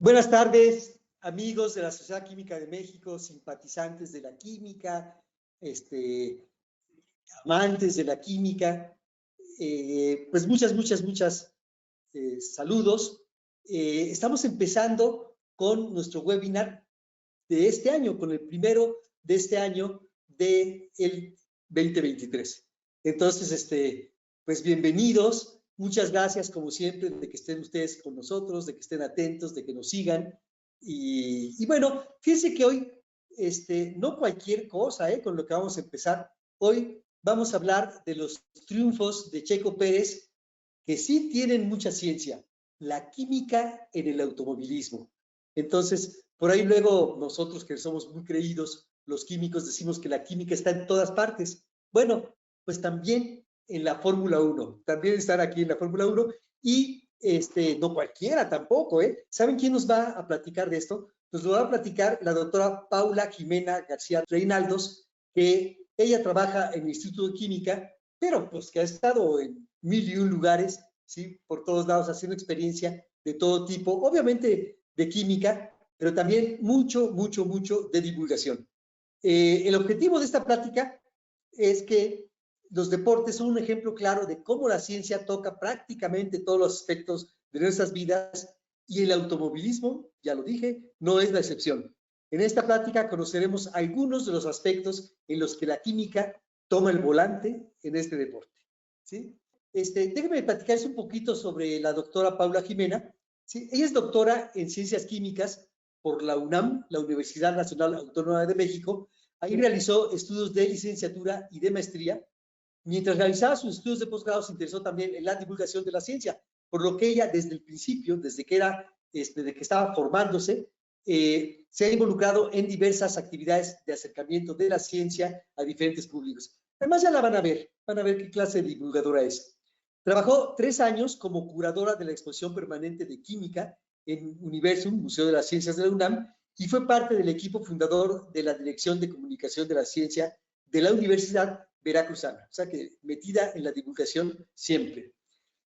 Buenas tardes, amigos de la Sociedad Química de México, simpatizantes de la química, amantes de la química. Pues muchas saludos. Estamos empezando con nuestro webinar de este año, con el primero de este año del 2023. Entonces, pues bienvenidos. Muchas gracias, como siempre, de que estén ustedes con nosotros, de que estén atentos, de que nos sigan. Y bueno, fíjense que hoy, no cualquier cosa, con lo que vamos a empezar. Hoy vamos a hablar de los triunfos de Checo Pérez, que sí tienen mucha ciencia, la química en el automovilismo. Entonces, por ahí luego nosotros que somos muy creídos, los químicos, decimos que la química está en todas partes. Bueno, pues también en la Fórmula 1, también están aquí en la Fórmula 1 y no cualquiera tampoco, ¿eh? ¿Saben quién nos va a platicar de esto? Pues lo va a platicar la doctora Paula Jimena García Reinaldos, que ella trabaja en el Instituto de Química, pero pues que ha estado en 1001 lugares, ¿sí? Por todos lados, haciendo experiencia de todo tipo, obviamente de química, pero también mucho de divulgación. El objetivo de esta plática es que los deportes son un ejemplo claro de cómo la ciencia toca prácticamente todos los aspectos de nuestras vidas y el automovilismo, ya lo dije, no es la excepción. En esta plática conoceremos algunos de los aspectos en los que la química toma el volante en este deporte, ¿sí? Déjenme platicarles un poquito sobre la doctora Paula Jimena, ¿sí? Ella es doctora en Ciencias Químicas por la UNAM, la Universidad Nacional Autónoma de México. Ahí realizó estudios de licenciatura y de maestría. Mientras realizaba sus estudios de posgrado, se interesó también en la divulgación de la ciencia, por lo que ella desde el principio, desde que estaba formándose, se ha involucrado en diversas actividades de acercamiento de la ciencia a diferentes públicos. Además ya la van a ver qué clase de divulgadora es. Trabajó 3 años como curadora de la exposición permanente de química en Universum, Museo de las Ciencias de la UNAM, y fue parte del equipo fundador de la Dirección de Comunicación de la Ciencia de la Universidad Veracruzana, o sea que metida en la divulgación siempre.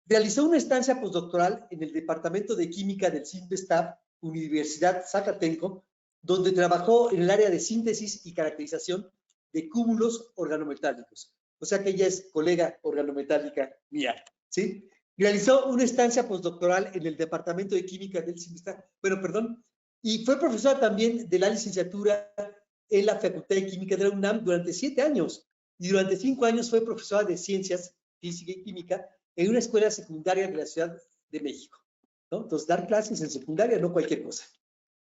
Realizó una estancia postdoctoral en el Departamento de Química del CIMBESTAB, Universidad Zacatenco, donde trabajó en el área de síntesis y caracterización de cúmulos organometálicos. O sea que ella es colega organometálica mía, ¿sí? Realizó una estancia postdoctoral en el Departamento de Química del CIMBESTAB, y fue profesora también de la licenciatura en la Facultad de Química de la UNAM durante 7 años. Y durante 5 años fue profesora de Ciencias Física y Química en una escuela secundaria de la Ciudad de México, ¿no? Entonces, dar clases en secundaria, no cualquier cosa.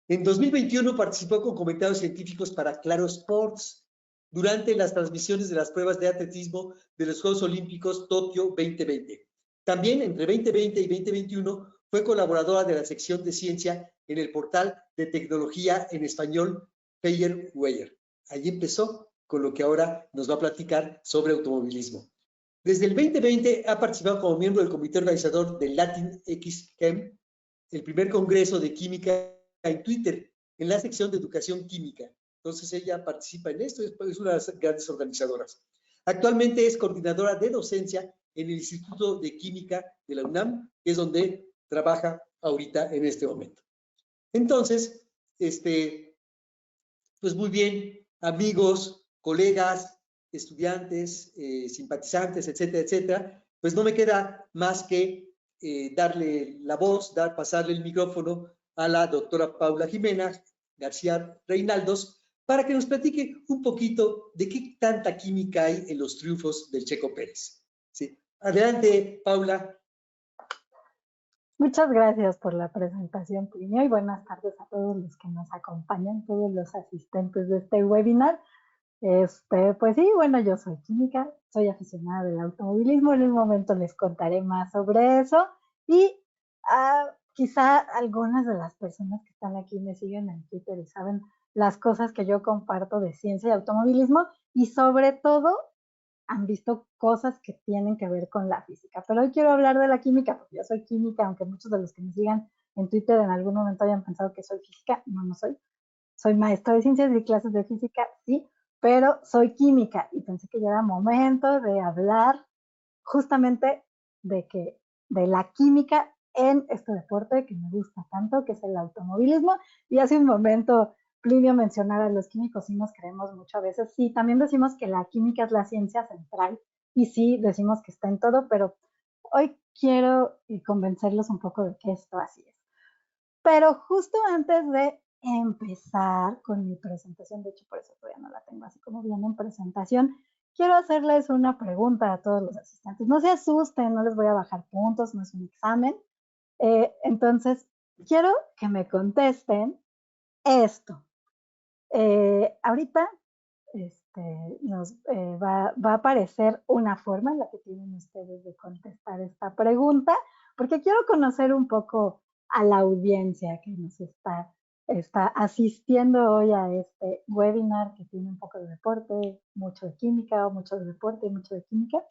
En 2021 participó con comentarios científicos para Claro Sports durante las transmisiones de las pruebas de atletismo de los Juegos Olímpicos Tokio 2020. También entre 2020 y 2021 fue colaboradora de la sección de ciencia en el portal de tecnología en español Firewire. Allí empezó con lo que ahora nos va a platicar sobre automovilismo. Desde el 2020 ha participado como miembro del comité organizador del Latin X Chem, el primer congreso de química en Twitter, en la sección de educación química. Entonces ella participa en esto, es una de las grandes organizadoras. Actualmente es coordinadora de docencia en el Instituto de Química de la UNAM, que es donde trabaja ahorita en este momento. Entonces, pues muy bien, amigos, colegas, estudiantes, simpatizantes, etcétera, etcétera, pues no me queda más que darle la voz, pasarle el micrófono a la doctora Paula Jimena García Reinaldos para que nos platique un poquito de qué tanta química hay en los triunfos del Checo Pérez. ¿Sí? Adelante, Paula. Muchas gracias por la presentación, Plinio, y buenas tardes a todos los que nos acompañan, todos los asistentes de este webinar. Pues sí, bueno, yo soy química, soy aficionada del automovilismo, en un momento les contaré más sobre eso y quizá algunas de las personas que están aquí me siguen en Twitter y saben las cosas que yo comparto de ciencia y automovilismo y sobre todo han visto cosas que tienen que ver con la física. Pero hoy quiero hablar de la química, porque yo soy química, aunque muchos de los que me sigan en Twitter en algún momento hayan pensado que soy física, no soy. Soy maestra de ciencias y clases de física, sí, pero soy química y pensé que ya era momento de hablar justamente de la química en este deporte que me gusta tanto, que es el automovilismo. Y hace un momento Plinio mencionaba, los químicos sí nos creemos mucho a veces. Sí, también decimos que la química es la ciencia central y sí, decimos que está en todo, pero hoy quiero convencerlos un poco de que esto así es. Pero justo antes de empezar con mi presentación, de hecho por eso todavía no la tengo así como bien en presentación, quiero hacerles una pregunta a todos los asistentes. No se asusten, no les voy a bajar puntos, no es un examen. Entonces, quiero que me contesten esto. Ahorita va a aparecer una forma en la que tienen ustedes de contestar esta pregunta, porque quiero conocer un poco a la audiencia que nos está asistiendo hoy a este webinar que tiene un poco de deporte, mucho de química, o mucho de deporte y mucho de química.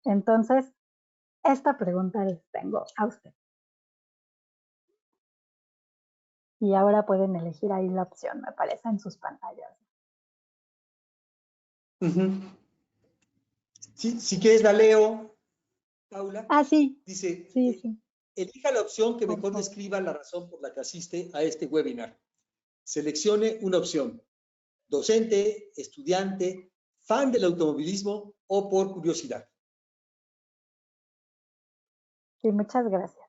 Entonces, esta pregunta les tengo a usted. Y ahora pueden elegir ahí la opción, me parece, en sus pantallas. Sí, si quieres la leo, Paula. Ah, sí. Dice, Sí. elija la opción que Por mejor favor. describa la razón por la que asiste a este webinar. Seleccione una opción: docente, estudiante, fan del automovilismo o por curiosidad. Sí, muchas gracias.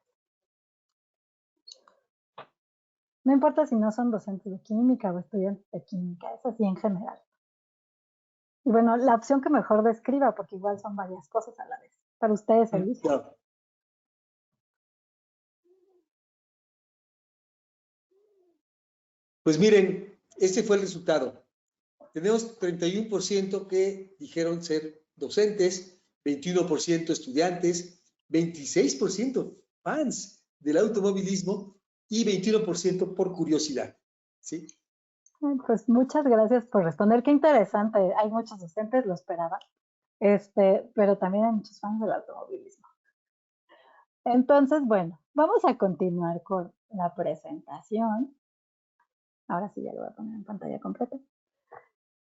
No importa si no son docentes de química o estudiantes de química, es así en general. Y bueno, la opción que mejor describa, porque igual son varias cosas a la vez. Para ustedes eligen. Claro. Pues miren, este fue el resultado. Tenemos 31% que dijeron ser docentes, 21% estudiantes, 26% fans del automovilismo y 21% por curiosidad. ¿Sí? Pues muchas gracias por responder. Qué interesante. Hay muchos docentes, lo esperaba. Pero también hay muchos fans del automovilismo. Entonces, bueno, vamos a continuar con la presentación. Ahora sí ya lo voy a poner en pantalla completa.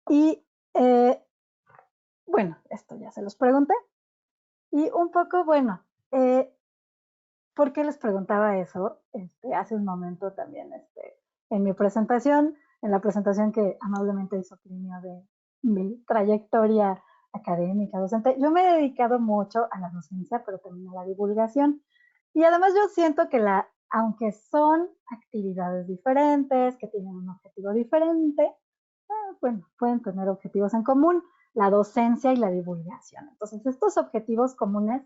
Y bueno, esto ya se los pregunté. Y un poco, bueno, ¿por qué les preguntaba eso? Hace un momento también en mi presentación, en la presentación que amablemente hizo Plinio de mi trayectoria académica, docente, yo me he dedicado mucho a la docencia, pero también a la divulgación. Y además yo siento que aunque son actividades diferentes, que tienen un objetivo diferente, bueno, pueden tener objetivos en común, la docencia y la divulgación. Entonces, estos objetivos comunes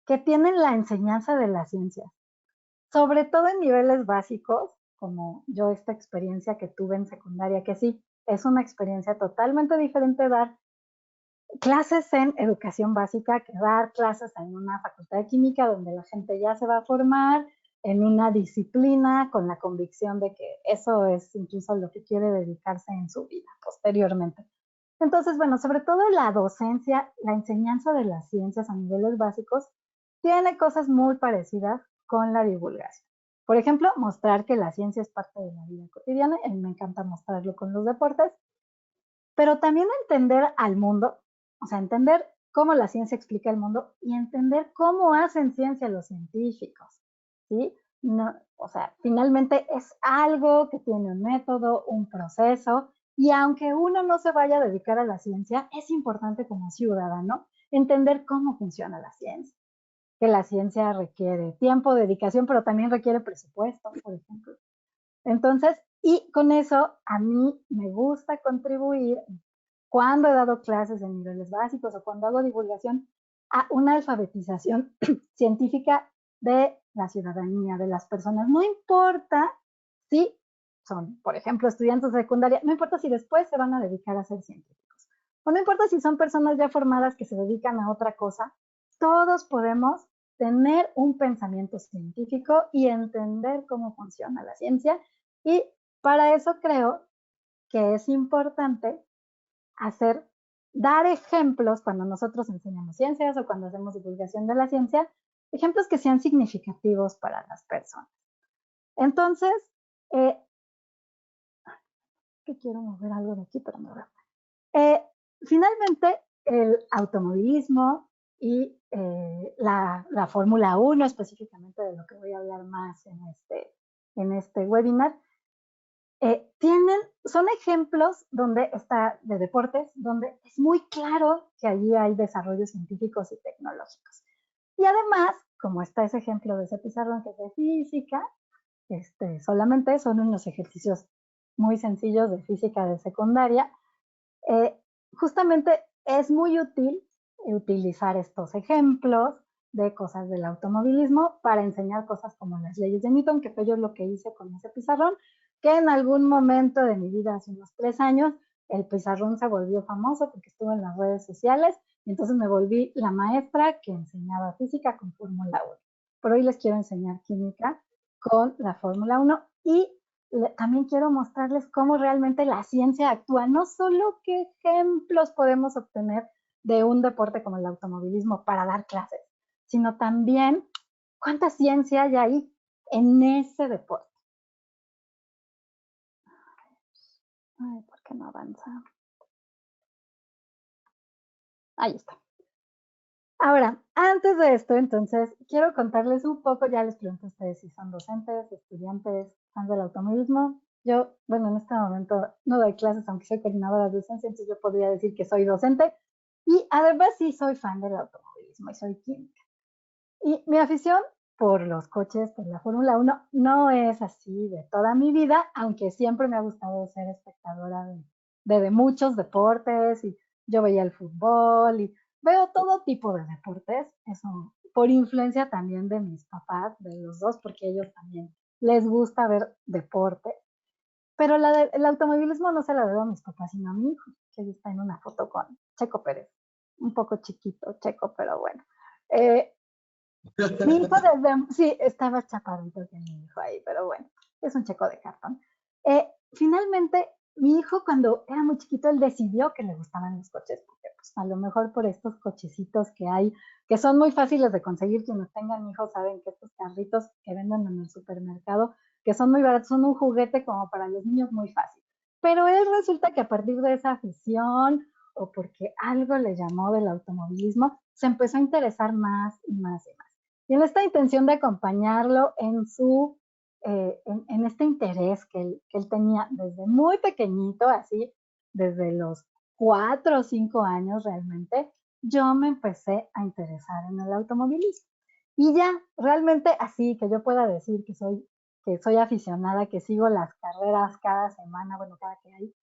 que tienen la enseñanza de las ciencias, sobre todo en niveles básicos, como yo esta experiencia que tuve en secundaria, que sí, es una experiencia totalmente diferente dar clases en educación básica que dar clases en una facultad de química donde la gente ya se va a formar en una disciplina con la convicción de que eso es incluso lo que quiere dedicarse en su vida posteriormente. Entonces, bueno, sobre todo la docencia, la enseñanza de las ciencias a niveles básicos, tiene cosas muy parecidas con la divulgación. Por ejemplo, mostrar que la ciencia es parte de la vida cotidiana, y me encanta mostrarlo con los deportes, pero también entender al mundo, o sea, entender cómo la ciencia explica el mundo y entender cómo hacen ciencia los científicos, ¿sí? No, o sea, finalmente es algo que tiene un método, un proceso, y aunque uno no se vaya a dedicar a la ciencia, es importante como ciudadano entender cómo funciona la ciencia, que la ciencia requiere tiempo, dedicación, pero también requiere presupuesto, por ejemplo. Entonces, y con eso a mí me gusta contribuir cuando he dado clases en niveles básicos o cuando hago divulgación a una alfabetización científica de la ciudadanía, de las personas. No importa si son, por ejemplo, estudiantes de secundaria, no importa si después se van a dedicar a ser científicos, o no importa si son personas ya formadas que se dedican a otra cosa, todos podemos tener un pensamiento científico y entender cómo funciona la ciencia. Y para eso creo que es importante dar ejemplos cuando nosotros enseñamos ciencias o cuando hacemos divulgación de la ciencia, ejemplos que sean significativos para las personas. Entonces, que quiero mover algo de aquí, pero no veo. Finalmente, el automovilismo y la Fórmula 1, específicamente de lo que voy a hablar más en este webinar, son ejemplos donde está de deportes, donde es muy claro que allí hay desarrollos científicos y tecnológicos. Y además, como está ese ejemplo de ese pizarrón que es de física, solamente son unos ejercicios muy sencillos de física de secundaria, justamente es muy útil utilizar estos ejemplos de cosas del automovilismo para enseñar cosas como las leyes de Newton, que fue yo lo que hice con ese pizarrón, que en algún momento de mi vida, hace unos 3 años, el pizarrón se volvió famoso porque estuvo en las redes sociales, y entonces me volví la maestra que enseñaba física con Fórmula 1. Pero hoy les quiero enseñar química con la Fórmula 1 y también quiero mostrarles cómo realmente la ciencia actúa, no solo qué ejemplos podemos obtener de un deporte como el automovilismo para dar clases, sino también cuánta ciencia hay ahí en ese deporte. Ay, ¿por qué no avanza? Ahí está. Ahora, antes de esto, entonces, quiero contarles un poco, ya les pregunto a ustedes si son docentes, estudiantes, fans del automovilismo. Yo, bueno, en este momento no doy clases, aunque soy coordinadora de docencia, entonces yo podría decir que soy docente. Y además sí soy fan del automovilismo y soy química. Y mi afición por los coches, por la Fórmula 1, no es así de toda mi vida, aunque siempre me ha gustado ser espectadora de muchos deportes, y yo veía el fútbol y veo todo tipo de deportes, eso por influencia también de mis papás, de los dos, porque ellos también les gusta ver deporte. Pero el automovilismo no se la debo a mis papás, sino a mi hijo, que ahí está en una foto con Checo Pérez. Un poco chiquito, Checo, pero bueno. Mi hijo sí, estaba chaparrito que mi hijo ahí, pero bueno, es un checo de cartón. Finalmente, mi hijo cuando era muy chiquito, él decidió que le gustaban los coches, porque pues a lo mejor por estos cochecitos que hay, que son muy fáciles de conseguir, quienes tengan hijos saben que estos carritos que venden en el supermercado, que son muy baratos, son un juguete como para los niños muy fácil. Pero él resulta que a partir de esa afición, o porque algo le llamó del automovilismo, se empezó a interesar más y más y más. Y en esta intención de acompañarlo en este interés que él tenía desde muy pequeñito, así, desde los 4 o 5 años realmente, yo me empecé a interesar en el automovilismo. Y ya, realmente así, que yo pueda decir que soy aficionada, que sigo las carreras cada semana, bueno, cada que hay,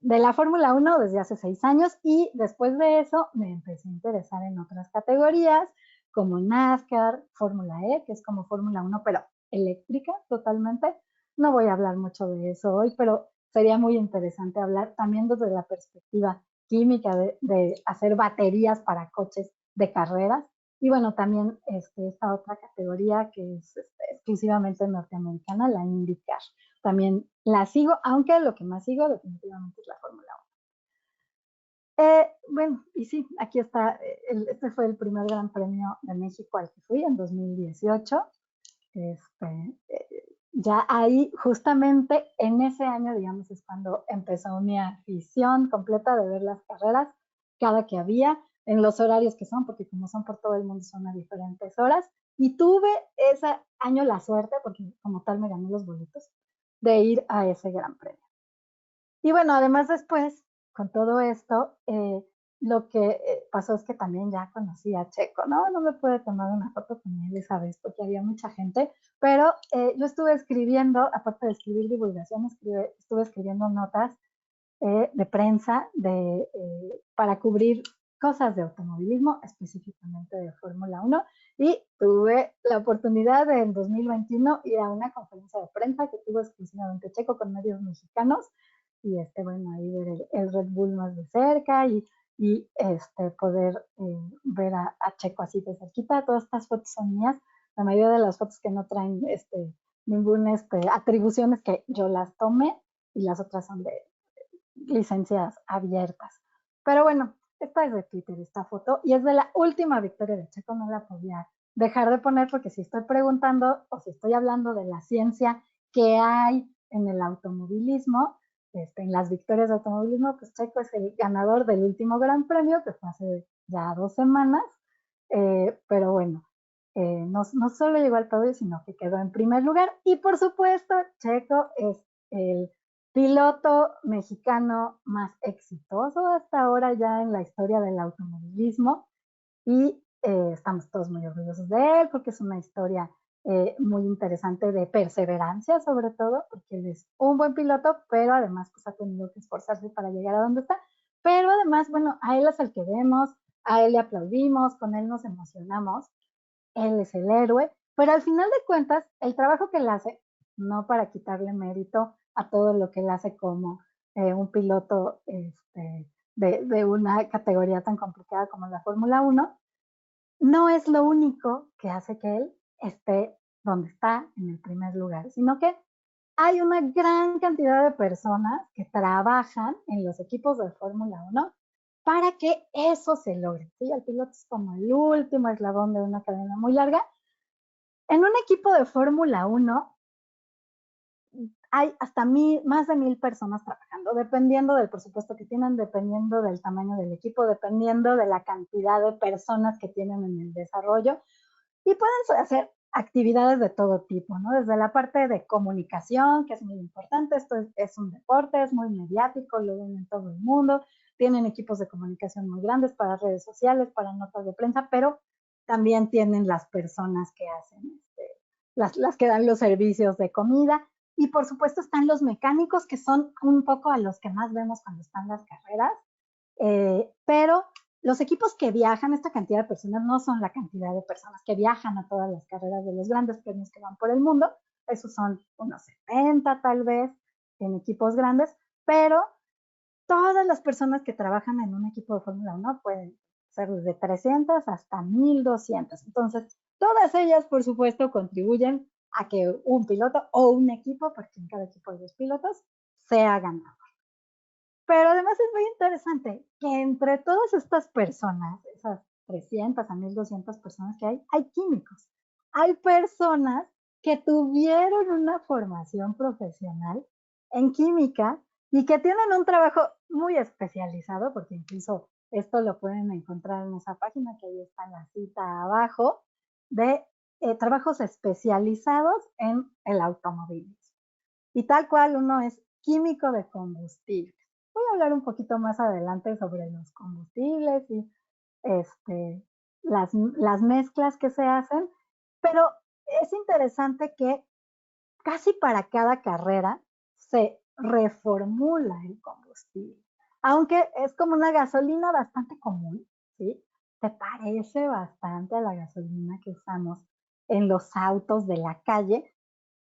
de la Fórmula 1 desde hace 6 años, y después de eso me empecé a interesar en otras categorías como NASCAR, Fórmula E, que es como Fórmula 1, pero eléctrica totalmente. No voy a hablar mucho de eso hoy, pero sería muy interesante hablar también desde la perspectiva química de hacer baterías para coches de carreras. Y bueno, también esta otra categoría que es exclusivamente norteamericana, la IndyCar. También la sigo, aunque lo que más sigo definitivamente es la Fórmula 1. Bueno, y sí, aquí está, este fue el primer Gran Premio de México al que fui en 2018. Ya ahí, justamente en ese año, digamos, es cuando empezó mi afición completa de ver las carreras cada que había, en los horarios que son, porque como son por todo el mundo son a diferentes horas. Y tuve ese año la suerte, porque como tal me gané los boletos, de ir a ese Gran Premio. Y bueno, además después, con todo esto, lo que pasó es que también ya conocí a Checo, ¿no? No me pude tomar una foto con él esa vez porque había mucha gente, pero yo estuve escribiendo, aparte de escribir divulgación, estuve escribiendo notas de prensa para cubrir cosas de automovilismo, específicamente de Fórmula 1, y tuve la oportunidad en 2021 ir a una conferencia de prensa que tuvo exclusivamente Checo con medios mexicanos, y bueno, ahí ver el Red Bull más de cerca, y poder ver a Checo así de cerquita. Todas estas fotos son mías, la mayoría de las fotos que no traen ninguna atribuciones que yo las tomé, y las otras son de licencias abiertas. Pero bueno, esta es de Twitter, esta foto, y es de la última victoria de Checo. No la podía dejar de poner porque si estoy preguntando o si estoy hablando de la ciencia que hay en el automovilismo, en las victorias de automovilismo, pues Checo es el ganador del último Gran Premio, que fue hace ya 2 semanas, pero bueno, no solo llegó al podio, sino que quedó en primer lugar. Y por supuesto, Checo es el piloto mexicano más exitoso hasta ahora ya en la historia del automovilismo y estamos todos muy orgullosos de él porque es una historia muy interesante de perseverancia sobre todo, porque él es un buen piloto, pero además pues ha tenido que esforzarse para llegar a donde está. Pero además, bueno, a él es el que vemos, a él le aplaudimos, con él nos emocionamos, él es el héroe, pero al final de cuentas, el trabajo que él hace, no para quitarle mérito a todo lo que él hace como un piloto de una categoría tan complicada como la Fórmula 1, no es lo único que hace que él esté donde está en el primer lugar, sino que hay una gran cantidad de personas que trabajan en los equipos de Fórmula 1 para que eso se logre. ¿Sí? El piloto es como el último eslabón de una cadena muy larga. En un equipo de Fórmula 1 hay hasta más de 1,000 personas trabajando, dependiendo del presupuesto que tienen, dependiendo del tamaño del equipo, dependiendo de la cantidad de personas que tienen en el desarrollo. Y pueden hacer actividades de todo tipo, ¿no? Desde la parte de comunicación, que es muy importante, esto es un deporte, es muy mediático, lo ven en todo el mundo, tienen equipos de comunicación muy grandes para redes sociales, para notas de prensa, pero también tienen las personas que hacen, las que dan los servicios de comida, y por supuesto están los mecánicos, que son un poco a los que más vemos cuando están las carreras, pero los equipos que viajan, esta cantidad de personas no son la cantidad de personas que viajan a todas las carreras de los grandes premios que van por el mundo, esos son unos 70 tal vez en equipos grandes, pero todas las personas que trabajan en un equipo de Fórmula 1 pueden ser desde 300 hasta 1,200. Entonces, todas ellas, por supuesto, contribuyen a que un piloto o un equipo, porque en cada equipo hay 2 pilotos, sea ganador. Pero además es muy interesante que entre todas estas personas, esas 300 a 1,200 personas que hay químicos. Hay personas que tuvieron una formación profesional en química y que tienen un trabajo muy especializado, porque incluso esto lo pueden encontrar en esa página que ahí está en la cita abajo, de trabajos especializados en el automovilismo. Y tal cual uno es químico de combustible. Voy a hablar un poquito más adelante sobre los combustibles y las mezclas que se hacen, pero es interesante que casi para cada carrera se reformula el combustible, aunque es como una gasolina bastante común, ¿sí? Se parece bastante a la gasolina que usamos en los autos de la calle,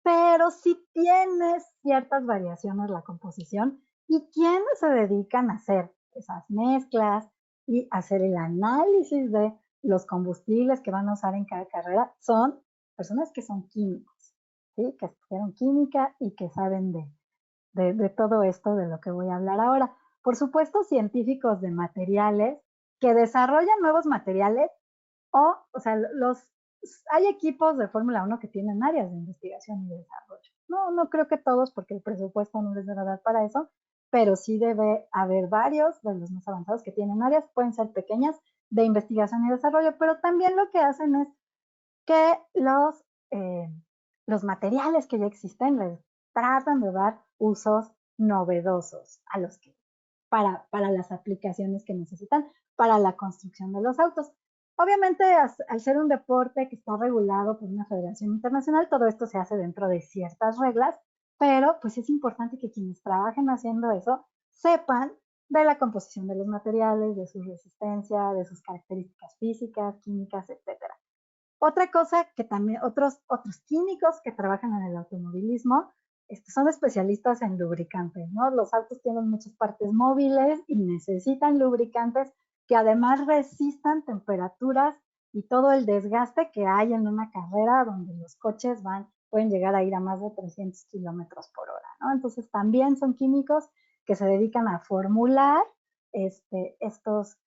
pero sí tiene ciertas variaciones la composición, y quienes se dedican a hacer esas mezclas y hacer el análisis de los combustibles que van a usar en cada carrera son personas que son químicos, ¿sí? Que estudiaron química y que saben de todo esto de lo que voy a hablar ahora. Por supuesto, científicos de materiales que desarrollan nuevos materiales o sea, hay equipos de Fórmula 1 que tienen áreas de investigación y desarrollo. No creo que todos, porque el presupuesto no les debe dar para eso, pero sí debe haber varios de los más avanzados que tienen áreas, pueden ser pequeñas, de investigación y desarrollo, pero también lo que hacen es que los materiales que ya existen les tratan de dar usos novedosos a los que, para las aplicaciones que necesitan para la construcción de los autos. Obviamente, al ser un deporte que está regulado por una federación internacional, todo esto se hace dentro de ciertas reglas, pero pues es importante que quienes trabajen haciendo eso sepan de la composición de los materiales, de su resistencia, de sus características físicas, químicas, etcétera. Otra cosa que también otros químicos que trabajan en el automovilismo son especialistas en lubricantes, ¿no? Los autos tienen muchas partes móviles y necesitan lubricantes que además resistan temperaturas y todo el desgaste que hay en una carrera donde los coches pueden llegar a ir a más de 300 kilómetros por hora, ¿no? Entonces también son químicos que se dedican a formular estos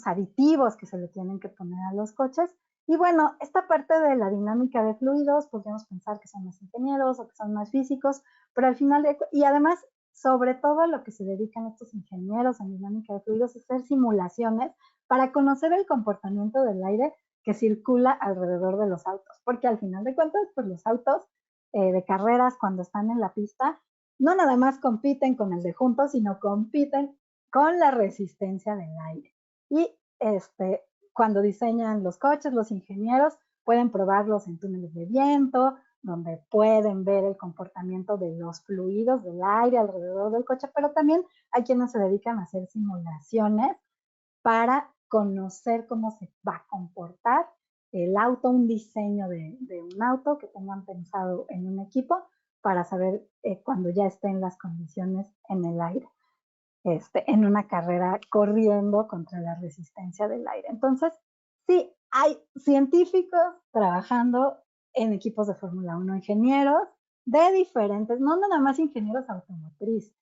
aditivos que se le tienen que poner a los coches. Y bueno, esta parte de la dinámica de fluidos, podríamos pensar que son más ingenieros o que son más físicos, pero al final, y además sobre todo a lo que se dedican estos ingenieros en dinámica de fluidos, es hacer simulaciones para conocer el comportamiento del aire que circula alrededor de los autos, porque al final de cuentas, pues los autos de carreras cuando están en la pista, no nada más compiten con el de juntos, sino compiten con la resistencia del aire. Y cuando diseñan los coches, los ingenieros pueden probarlos en túneles de viento, donde pueden ver el comportamiento de los fluidos del aire alrededor del coche, pero también hay quienes se dedican a hacer simulaciones para conocer cómo se va a comportar el auto, un diseño de un auto que tengan pensado en un equipo para saber cuando ya estén las condiciones en el aire, en una carrera corriendo contra la resistencia del aire. Entonces, sí, hay científicos trabajando en equipos de Fórmula 1, ingenieros de diferentes, no nada más ingenieros automotrices,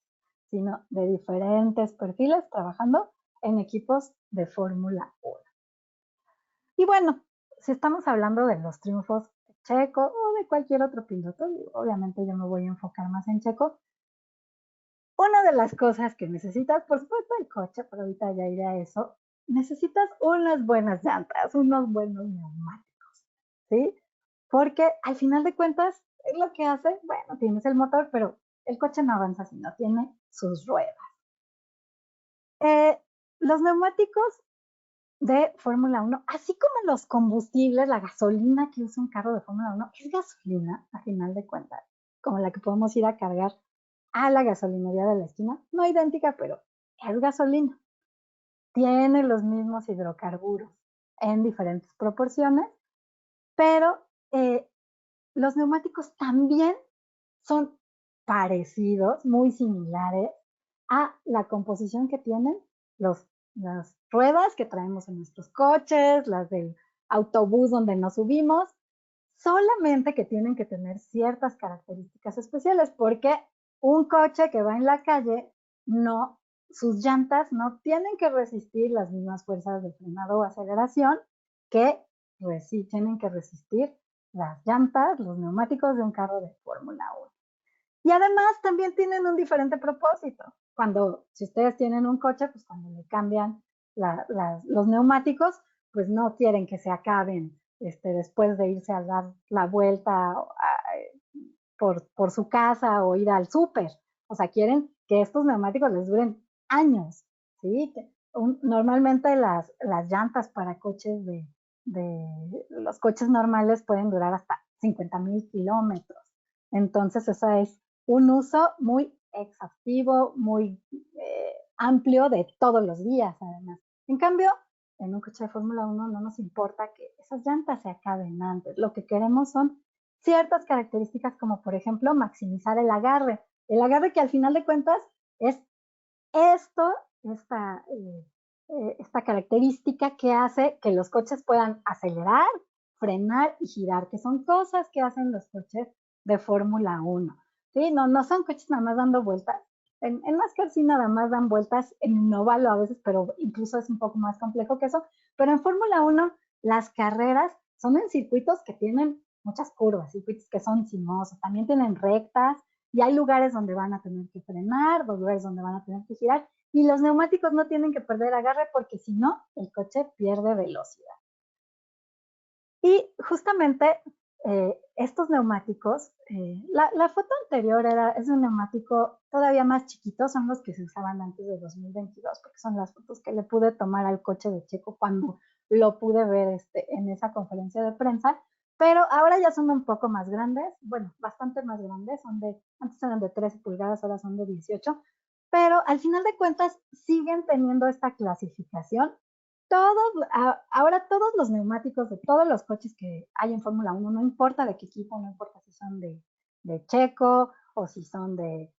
sino de diferentes perfiles trabajando en equipos de Fórmula 1. Y bueno, si estamos hablando de los triunfos de Checo o de cualquier otro piloto, obviamente yo me voy a enfocar más en Checo. Una de las cosas que necesitas, por supuesto el coche, pero ahorita ya iré a eso, necesitas unas buenas llantas, unos buenos neumáticos, ¿sí? Porque al final de cuentas, es lo que hace, bueno, tienes el motor, pero el coche no avanza si no tiene sus ruedas. Los neumáticos de Fórmula 1, así como los combustibles, la gasolina que usa un carro de Fórmula 1, es gasolina, a final de cuentas, como la que podemos ir a cargar a la gasolinería de la esquina, no idéntica, pero es gasolina. Tiene los mismos hidrocarburos en diferentes proporciones, pero los neumáticos también son parecidos, muy similares a la composición que tienen las ruedas que traemos en nuestros coches, las del autobús donde nos subimos, solamente que tienen que tener ciertas características especiales, porque un coche que va en la calle, no, sus llantas no tienen que resistir las mismas fuerzas de frenado o aceleración que tienen que resistir las llantas, los neumáticos de un carro de Fórmula 1. Y además también tienen un diferente propósito. Si ustedes tienen un coche, pues cuando le cambian los neumáticos, pues no quieren que se acaben después de irse a dar la vuelta por su casa o ir al súper. O sea, quieren que estos neumáticos les duren años, ¿sí? Normalmente las llantas para coches los coches normales pueden durar hasta 50,000 kilómetros. Entonces, eso es un uso muy exhaustivo, muy amplio de todos los días, además. En cambio, en un coche de Fórmula 1 no nos importa que esas llantas se acaben antes. Lo que queremos son ciertas características como, por ejemplo, maximizar el agarre. El agarre que al final de cuentas es esta característica que hace que los coches puedan acelerar, frenar y girar, que son cosas que hacen los coches de Fórmula 1. ¿Sí? No son coches nada más dando vueltas. En NASCAR sí nada más dan vueltas en un óvalo a veces, pero incluso es un poco más complejo que eso. Pero en Fórmula 1 las carreras son en circuitos que tienen muchas curvas, circuitos que son sinuosos, también tienen rectas y hay lugares donde van a tener que frenar, lugares donde van a tener que girar y los neumáticos no tienen que perder agarre porque si no, el coche pierde velocidad. Y justamente estos neumáticos, la foto anterior es de un neumático todavía más chiquito, son los que se usaban antes de 2022, porque son las fotos que le pude tomar al coche de Checo cuando lo pude ver en esa conferencia de prensa, pero ahora ya son un poco más grandes, bueno, bastante más grandes, antes eran de 13 pulgadas, ahora son de 18, pero al final de cuentas siguen teniendo esta clasificación. Ahora todos los neumáticos de todos los coches que hay en Fórmula 1, no importa de qué equipo, no importa si son de Checo o si son de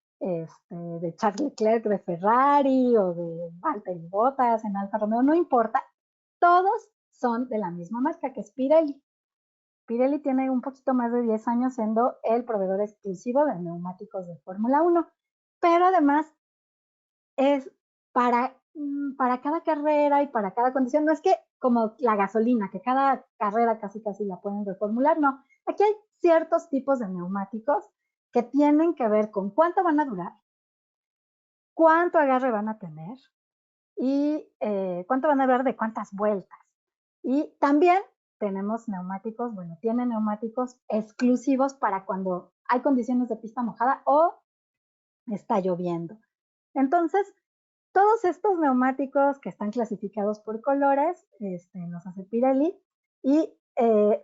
Charles Leclerc de Ferrari o de Valtteri Bottas en Alfa Romeo, no importa, todos son de la misma marca que es Pirelli. Pirelli tiene un poquito más de 10 años siendo el proveedor exclusivo de neumáticos de Fórmula 1, pero además es para cada carrera y para cada condición. No es que como la gasolina, que cada carrera casi la pueden reformular, no. Aquí hay ciertos tipos de neumáticos que tienen que ver con cuánto van a durar, cuánto agarre van a tener y cuánto van a durar de cuántas vueltas. Y también tenemos neumáticos, bueno, tienen neumáticos exclusivos para cuando hay condiciones de pista mojada o está lloviendo. Entonces, todos estos neumáticos que están clasificados por colores, los hace Pirelli y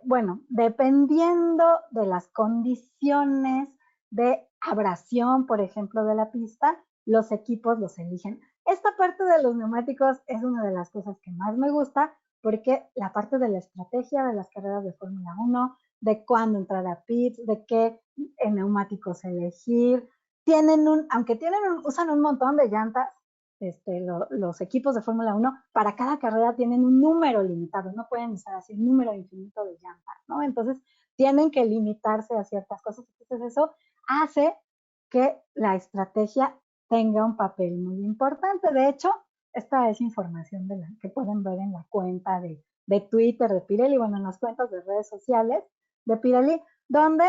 bueno, dependiendo de las condiciones de abrasión, por ejemplo, de la pista, los equipos los eligen. Esta parte de los neumáticos es una de las cosas que más me gusta porque la parte de la estrategia de las carreras de Fórmula 1, de cuándo entrar a pits, de qué neumáticos elegir, aunque usan un montón de llantas, los equipos de Fórmula 1, para cada carrera tienen un número limitado, no pueden usar así un número infinito de llantas, ¿no? Entonces, tienen que limitarse a ciertas cosas. Entonces, eso hace que la estrategia tenga un papel muy importante. De hecho, esta es información que pueden ver en la cuenta de Twitter de Pirelli, bueno, en las cuentas de redes sociales de Pirelli, donde,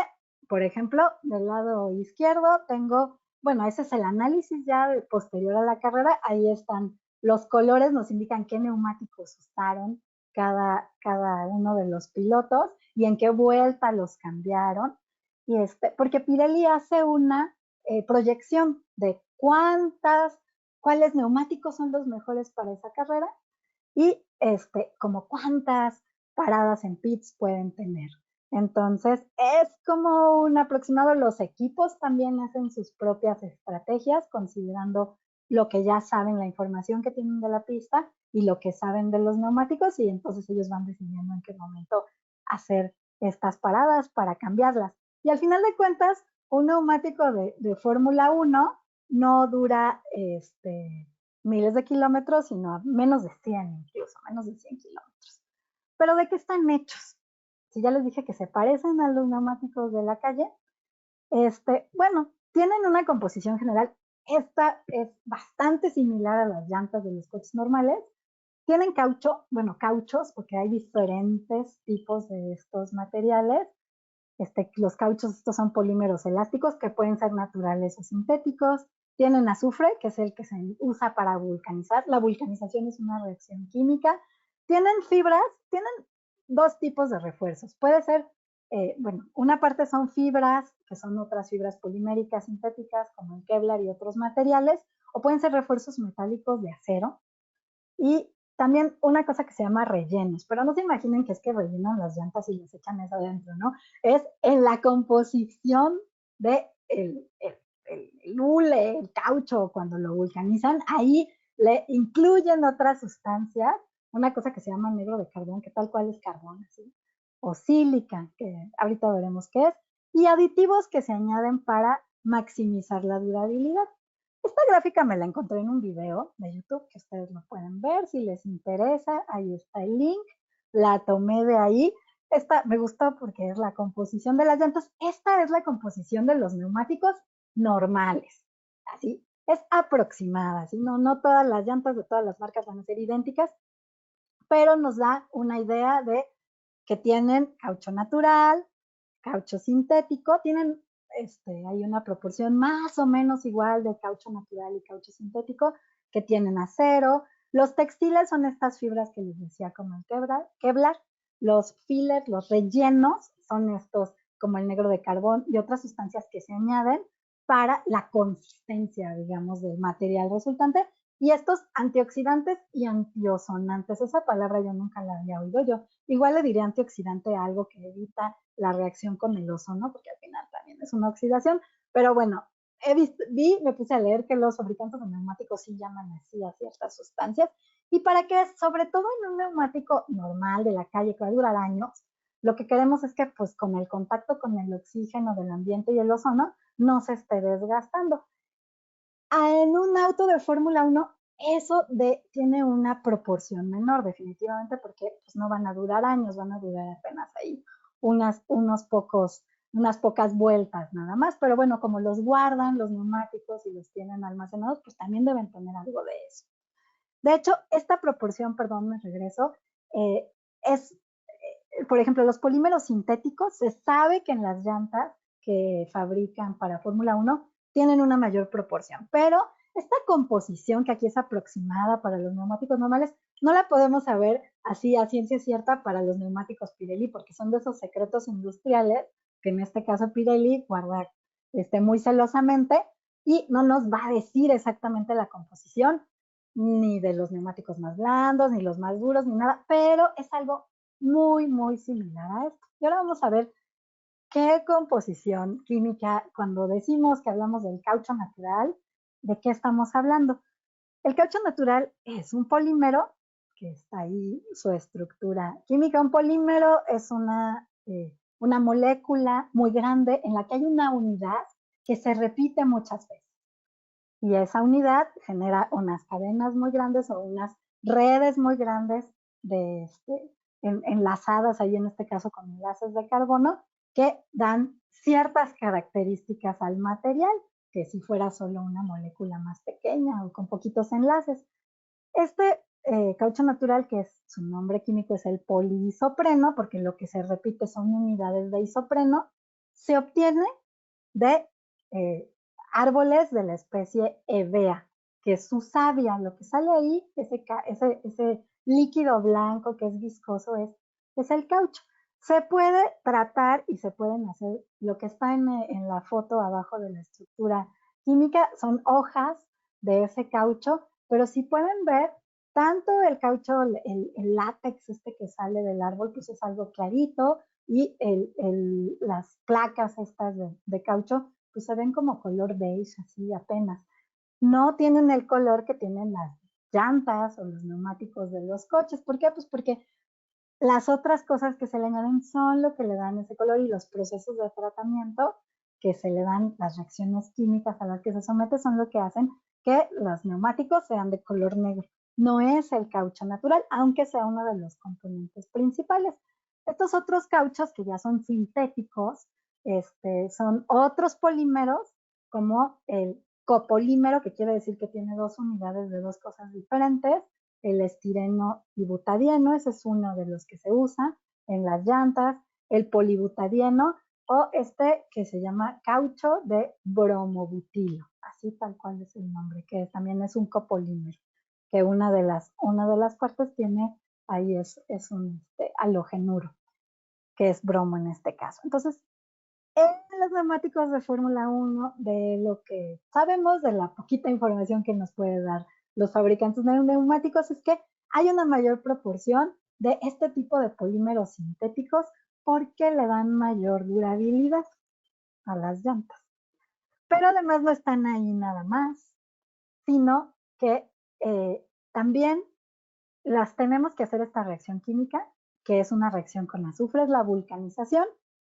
por ejemplo, del lado izquierdo tengo, bueno, ese es el análisis ya posterior a la carrera, ahí están los colores, nos indican qué neumáticos usaron cada uno de los pilotos y en qué vuelta los cambiaron. Y porque Pirelli hace una proyección de cuáles neumáticos son los mejores para esa carrera y como cuántas paradas en pits pueden tener. Entonces, es como un aproximado. Los equipos también hacen sus propias estrategias, considerando lo que ya saben, la información que tienen de la pista y lo que saben de los neumáticos, y entonces ellos van decidiendo en qué momento hacer estas paradas para cambiarlas. Y al final de cuentas, un neumático de Fórmula 1 no dura miles de kilómetros, sino menos de 100 incluso, menos de 100 kilómetros. ¿Pero de qué están hechos? Si ya les dije que se parecen a los neumáticos de la calle, bueno, tienen una composición general. Esta es bastante similar a las llantas de los coches normales. Tienen cauchos, porque hay diferentes tipos de estos materiales. Los cauchos, estos son polímeros elásticos que pueden ser naturales o sintéticos. Tienen azufre, que es el que se usa para vulcanizar. La vulcanización es una reacción química. Tienen fibras, tienen dos tipos de refuerzos. Puede ser, bueno, una parte son fibras, que son otras fibras poliméricas sintéticas, como el Kevlar y otros materiales, o pueden ser refuerzos metálicos de acero. Y también una cosa que se llama rellenos, pero no se imaginen que es que rellenan las llantas y les echan eso adentro, ¿no? Es en la composición de el hule, el caucho, cuando lo vulcanizan, ahí le incluyen otras sustancias, una cosa que se llama negro de carbón, que tal cual es carbón, ¿sí? O sílica, que ahorita veremos qué es, y aditivos que se añaden para maximizar la durabilidad. Esta gráfica me la encontré en un video de YouTube que ustedes lo pueden ver si les interesa. Ahí está el link. La tomé de ahí. Esta me gustó porque es la composición de las llantas. Esta es la composición de los neumáticos normales. Así, es aproximada. ¿sí? No todas las llantas de todas las marcas van a ser idénticas, pero nos da una idea de que tienen caucho natural, caucho sintético, tienen hay una proporción más o menos igual de caucho natural y caucho sintético, que tienen acero. Los textiles son estas fibras que les decía, como el Kevlar. Los fillers, los rellenos, son estos como el negro de carbón y otras sustancias que se añaden para la consistencia, digamos, del material resultante. Y estos antioxidantes y antiozonantes, esa palabra yo nunca la había oído. Yo igual le diría antioxidante a algo que evita la reacción con el ozono, porque al final también es una oxidación, pero bueno, me puse a leer que los fabricantes de neumáticos sí llaman así a ciertas sustancias, y para que, sobre todo en un neumático normal de la calle que va a durar años, lo que queremos es que pues con el contacto con el oxígeno del ambiente y el ozono no se esté desgastando. En un auto de Fórmula 1 eso tiene una proporción menor, definitivamente, porque pues, no van a durar años, van a durar apenas ahí unas pocas vueltas nada más, pero bueno, como los guardan los neumáticos y los tienen almacenados, pues también deben tener algo de eso. De hecho, esta proporción, perdón, me regreso, por ejemplo, los polímeros sintéticos, se sabe que en las llantas que fabrican para Fórmula 1 tienen una mayor proporción, pero Esta composición que aquí es aproximada para los neumáticos normales, no la podemos saber así a ciencia cierta para los neumáticos Pirelli, porque son de esos secretos industriales que en este caso Pirelli guarda muy celosamente y no nos va a decir exactamente la composición ni de los neumáticos más blandos, ni los más duros, ni nada, pero es algo muy, muy similar a esto. Y ahora vamos a ver qué composición química, cuando decimos que hablamos del caucho natural, ¿de qué estamos hablando? El caucho natural es un polímero, que está ahí su estructura química. Un polímero es una molécula muy grande en la que hay una unidad que se repite muchas veces. Y esa unidad genera unas cadenas muy grandes o unas redes muy grandes de enlazadas ahí en este caso con enlaces de carbono que dan ciertas características al material, que si fuera solo una molécula más pequeña o con poquitos enlaces. Caucho natural, que es su nombre químico es el poliisopreno, porque lo que se repite son unidades de isopreno, se obtiene de árboles de la especie Hevea, que es su savia. Lo que sale ahí, ese líquido blanco que es viscoso, es el caucho. Se puede tratar y se pueden hacer, lo que está en la foto abajo de la estructura química, son hojas de ese caucho, pero si pueden ver, tanto el caucho, el látex que sale del árbol, pues es algo clarito, y las placas estas de caucho, pues se ven como color beige, así apenas. No tienen el color que tienen las llantas o los neumáticos de los coches. ¿Por qué? Pues porque las otras cosas que se le añaden son lo que le dan ese color y los procesos de tratamiento que se le dan, las reacciones químicas a las que se somete son lo que hacen que los neumáticos sean de color negro. No es el caucho natural, aunque sea uno de los componentes principales. Estos otros cauchos que ya son sintéticos, son otros polímeros como el copolímero, que quiere decir que tiene dos unidades de dos cosas diferentes, el estireno y butadieno, ese es uno de los que se usa en las llantas, el polibutadieno o que se llama caucho de bromobutilo, así tal cual es el nombre, que también es un copolímero, que una de las partes tiene, ahí es un halogenuro, que es bromo en este caso. Entonces, en los neumáticos de Fórmula 1, de lo que sabemos, de la poquita información que nos puede dar los fabricantes de neumáticos, es que hay una mayor proporción de este tipo de polímeros sintéticos porque le dan mayor durabilidad a las llantas. Pero además no están ahí nada más, sino que también las tenemos que hacer esta reacción química, que es una reacción con azufre, es la vulcanización.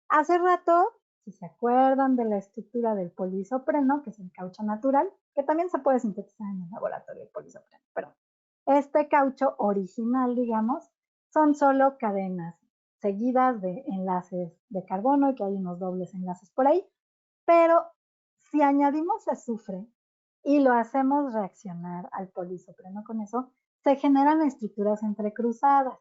Hace rato, si se acuerdan de la estructura del poliisopreno, que es el caucho natural, que también se puede sintetizar en el laboratorio el poliisopreno, pero este caucho original, digamos, son solo cadenas seguidas de enlaces de carbono, que hay unos dobles enlaces por ahí, pero si añadimos azufre y lo hacemos reaccionar al poliisopreno con eso, se generan estructuras entrecruzadas.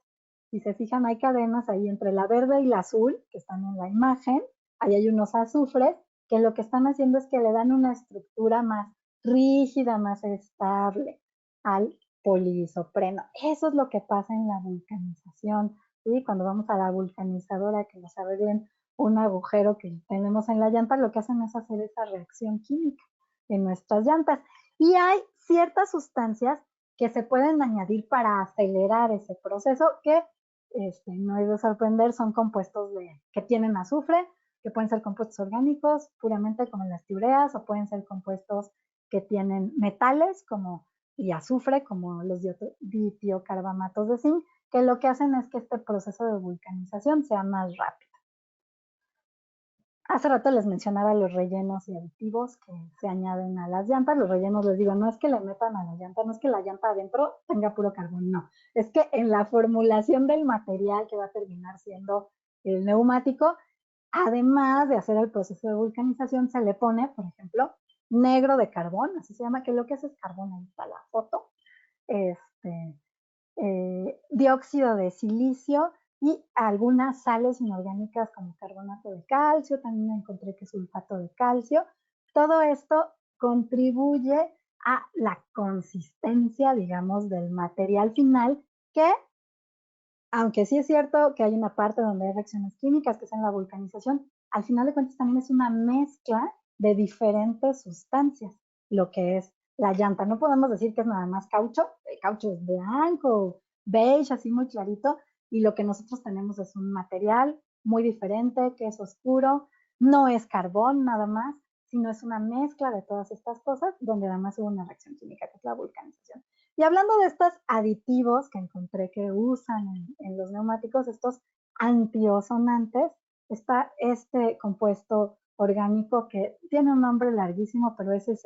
Si se fijan, hay cadenas ahí entre la verde y la azul, que están en la imagen. Ahí hay unos azufres que lo que están haciendo es que le dan una estructura más rígida, más estable al poliisopreno. Eso es lo que pasa en la vulcanización. ¿Sí? Cuando vamos a la vulcanizadora que nos arreglen un agujero que tenemos en la llanta, lo que hacen es hacer esa reacción química en nuestras llantas. Y hay ciertas sustancias que se pueden añadir para acelerar ese proceso que no es de sorprender, son compuestos que tienen azufre, que pueden ser compuestos orgánicos puramente como las tiureas, o pueden ser compuestos que tienen metales y azufre, como los ditiocarbamatos de zinc, que lo que hacen es que este proceso de vulcanización sea más rápido. Hace rato les mencionaba los rellenos y aditivos que se añaden a las llantas. Los rellenos, les digo, no es que le metan a la llanta, no es que la llanta adentro tenga puro carbón, no. Es que en la formulación del material que va a terminar siendo el neumático, además de hacer el proceso de vulcanización, se le pone, por ejemplo, negro de carbón, así se llama, que lo que es carbón, ahí está la foto, dióxido de silicio y algunas sales inorgánicas como carbonato de calcio, también encontré que sulfato de calcio. Todo esto contribuye a la consistencia, digamos, del material final, que aunque sí es cierto que hay una parte donde hay reacciones químicas, que es en la vulcanización, al final de cuentas también es una mezcla de diferentes sustancias, lo que es la llanta. No podemos decir que es nada más caucho, el caucho es blanco, beige, así muy clarito, y lo que nosotros tenemos es un material muy diferente, que es oscuro, no es carbón nada más, sino es una mezcla de todas estas cosas, donde además hubo una reacción química, que es la vulcanización. Y hablando de estos aditivos que encontré que usan en los neumáticos, estos antiozonantes, está este compuesto orgánico que tiene un nombre larguísimo, pero ese es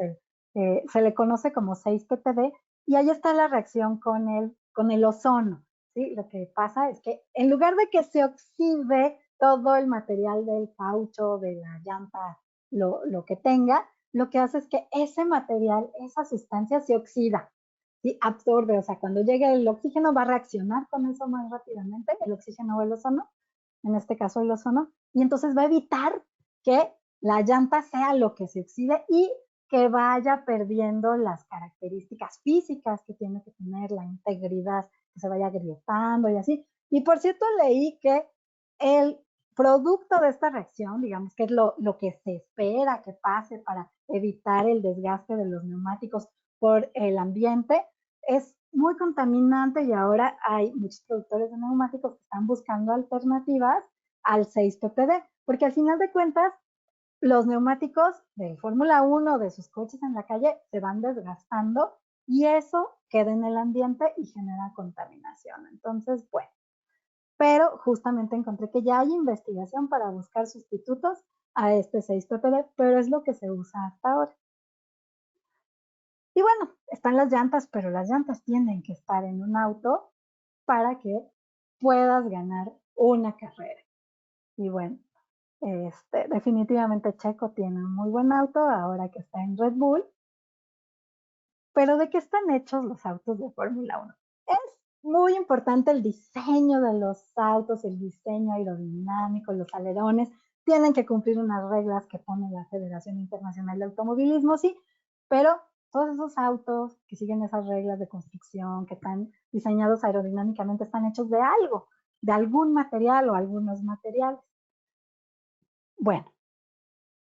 se le conoce como 6-PTB, y ahí está la reacción con el ozono. ¿Sí? Lo que pasa es que en lugar de que se oxide todo el material del caucho, de la llanta, lo que tenga, lo que hace es que ese material, esa sustancia se oxida. ¿Sí? Absorbe, o sea, cuando llegue el oxígeno va a reaccionar con eso más rápidamente, el oxígeno o el ozono, en este caso el ozono, y entonces va a evitar que la llanta sea lo que se oxide y que vaya perdiendo las características físicas que tiene que tener, la integridad, que se vaya agrietando y así. Y por cierto, leí que el producto de esta reacción, digamos que es lo que se espera que pase para evitar el desgaste de los neumáticos por el ambiente, es muy contaminante y ahora hay muchos productores de neumáticos que están buscando alternativas al 6-PPD, porque al final de cuentas los neumáticos de Fórmula 1 de sus coches en la calle se van desgastando y eso queda en el ambiente y genera contaminación. Entonces, bueno, pero justamente encontré que ya hay investigación para buscar sustitutos a este 6-PPD, pero es lo que se usa hasta ahora. Y bueno, están las llantas, pero las llantas tienen que estar en un auto para que puedas ganar una carrera. Y bueno, definitivamente Checo tiene un muy buen auto ahora que está en Red Bull. Pero ¿de qué están hechos los autos de Fórmula 1? Es muy importante el diseño de los autos, el diseño aerodinámico, los alerones. Tienen que cumplir unas reglas que pone la Federación Internacional de Automovilismo, sí, pero todos esos autos que siguen esas reglas de construcción, que están diseñados aerodinámicamente, están hechos de algo, de algún material o algunos materiales. Bueno,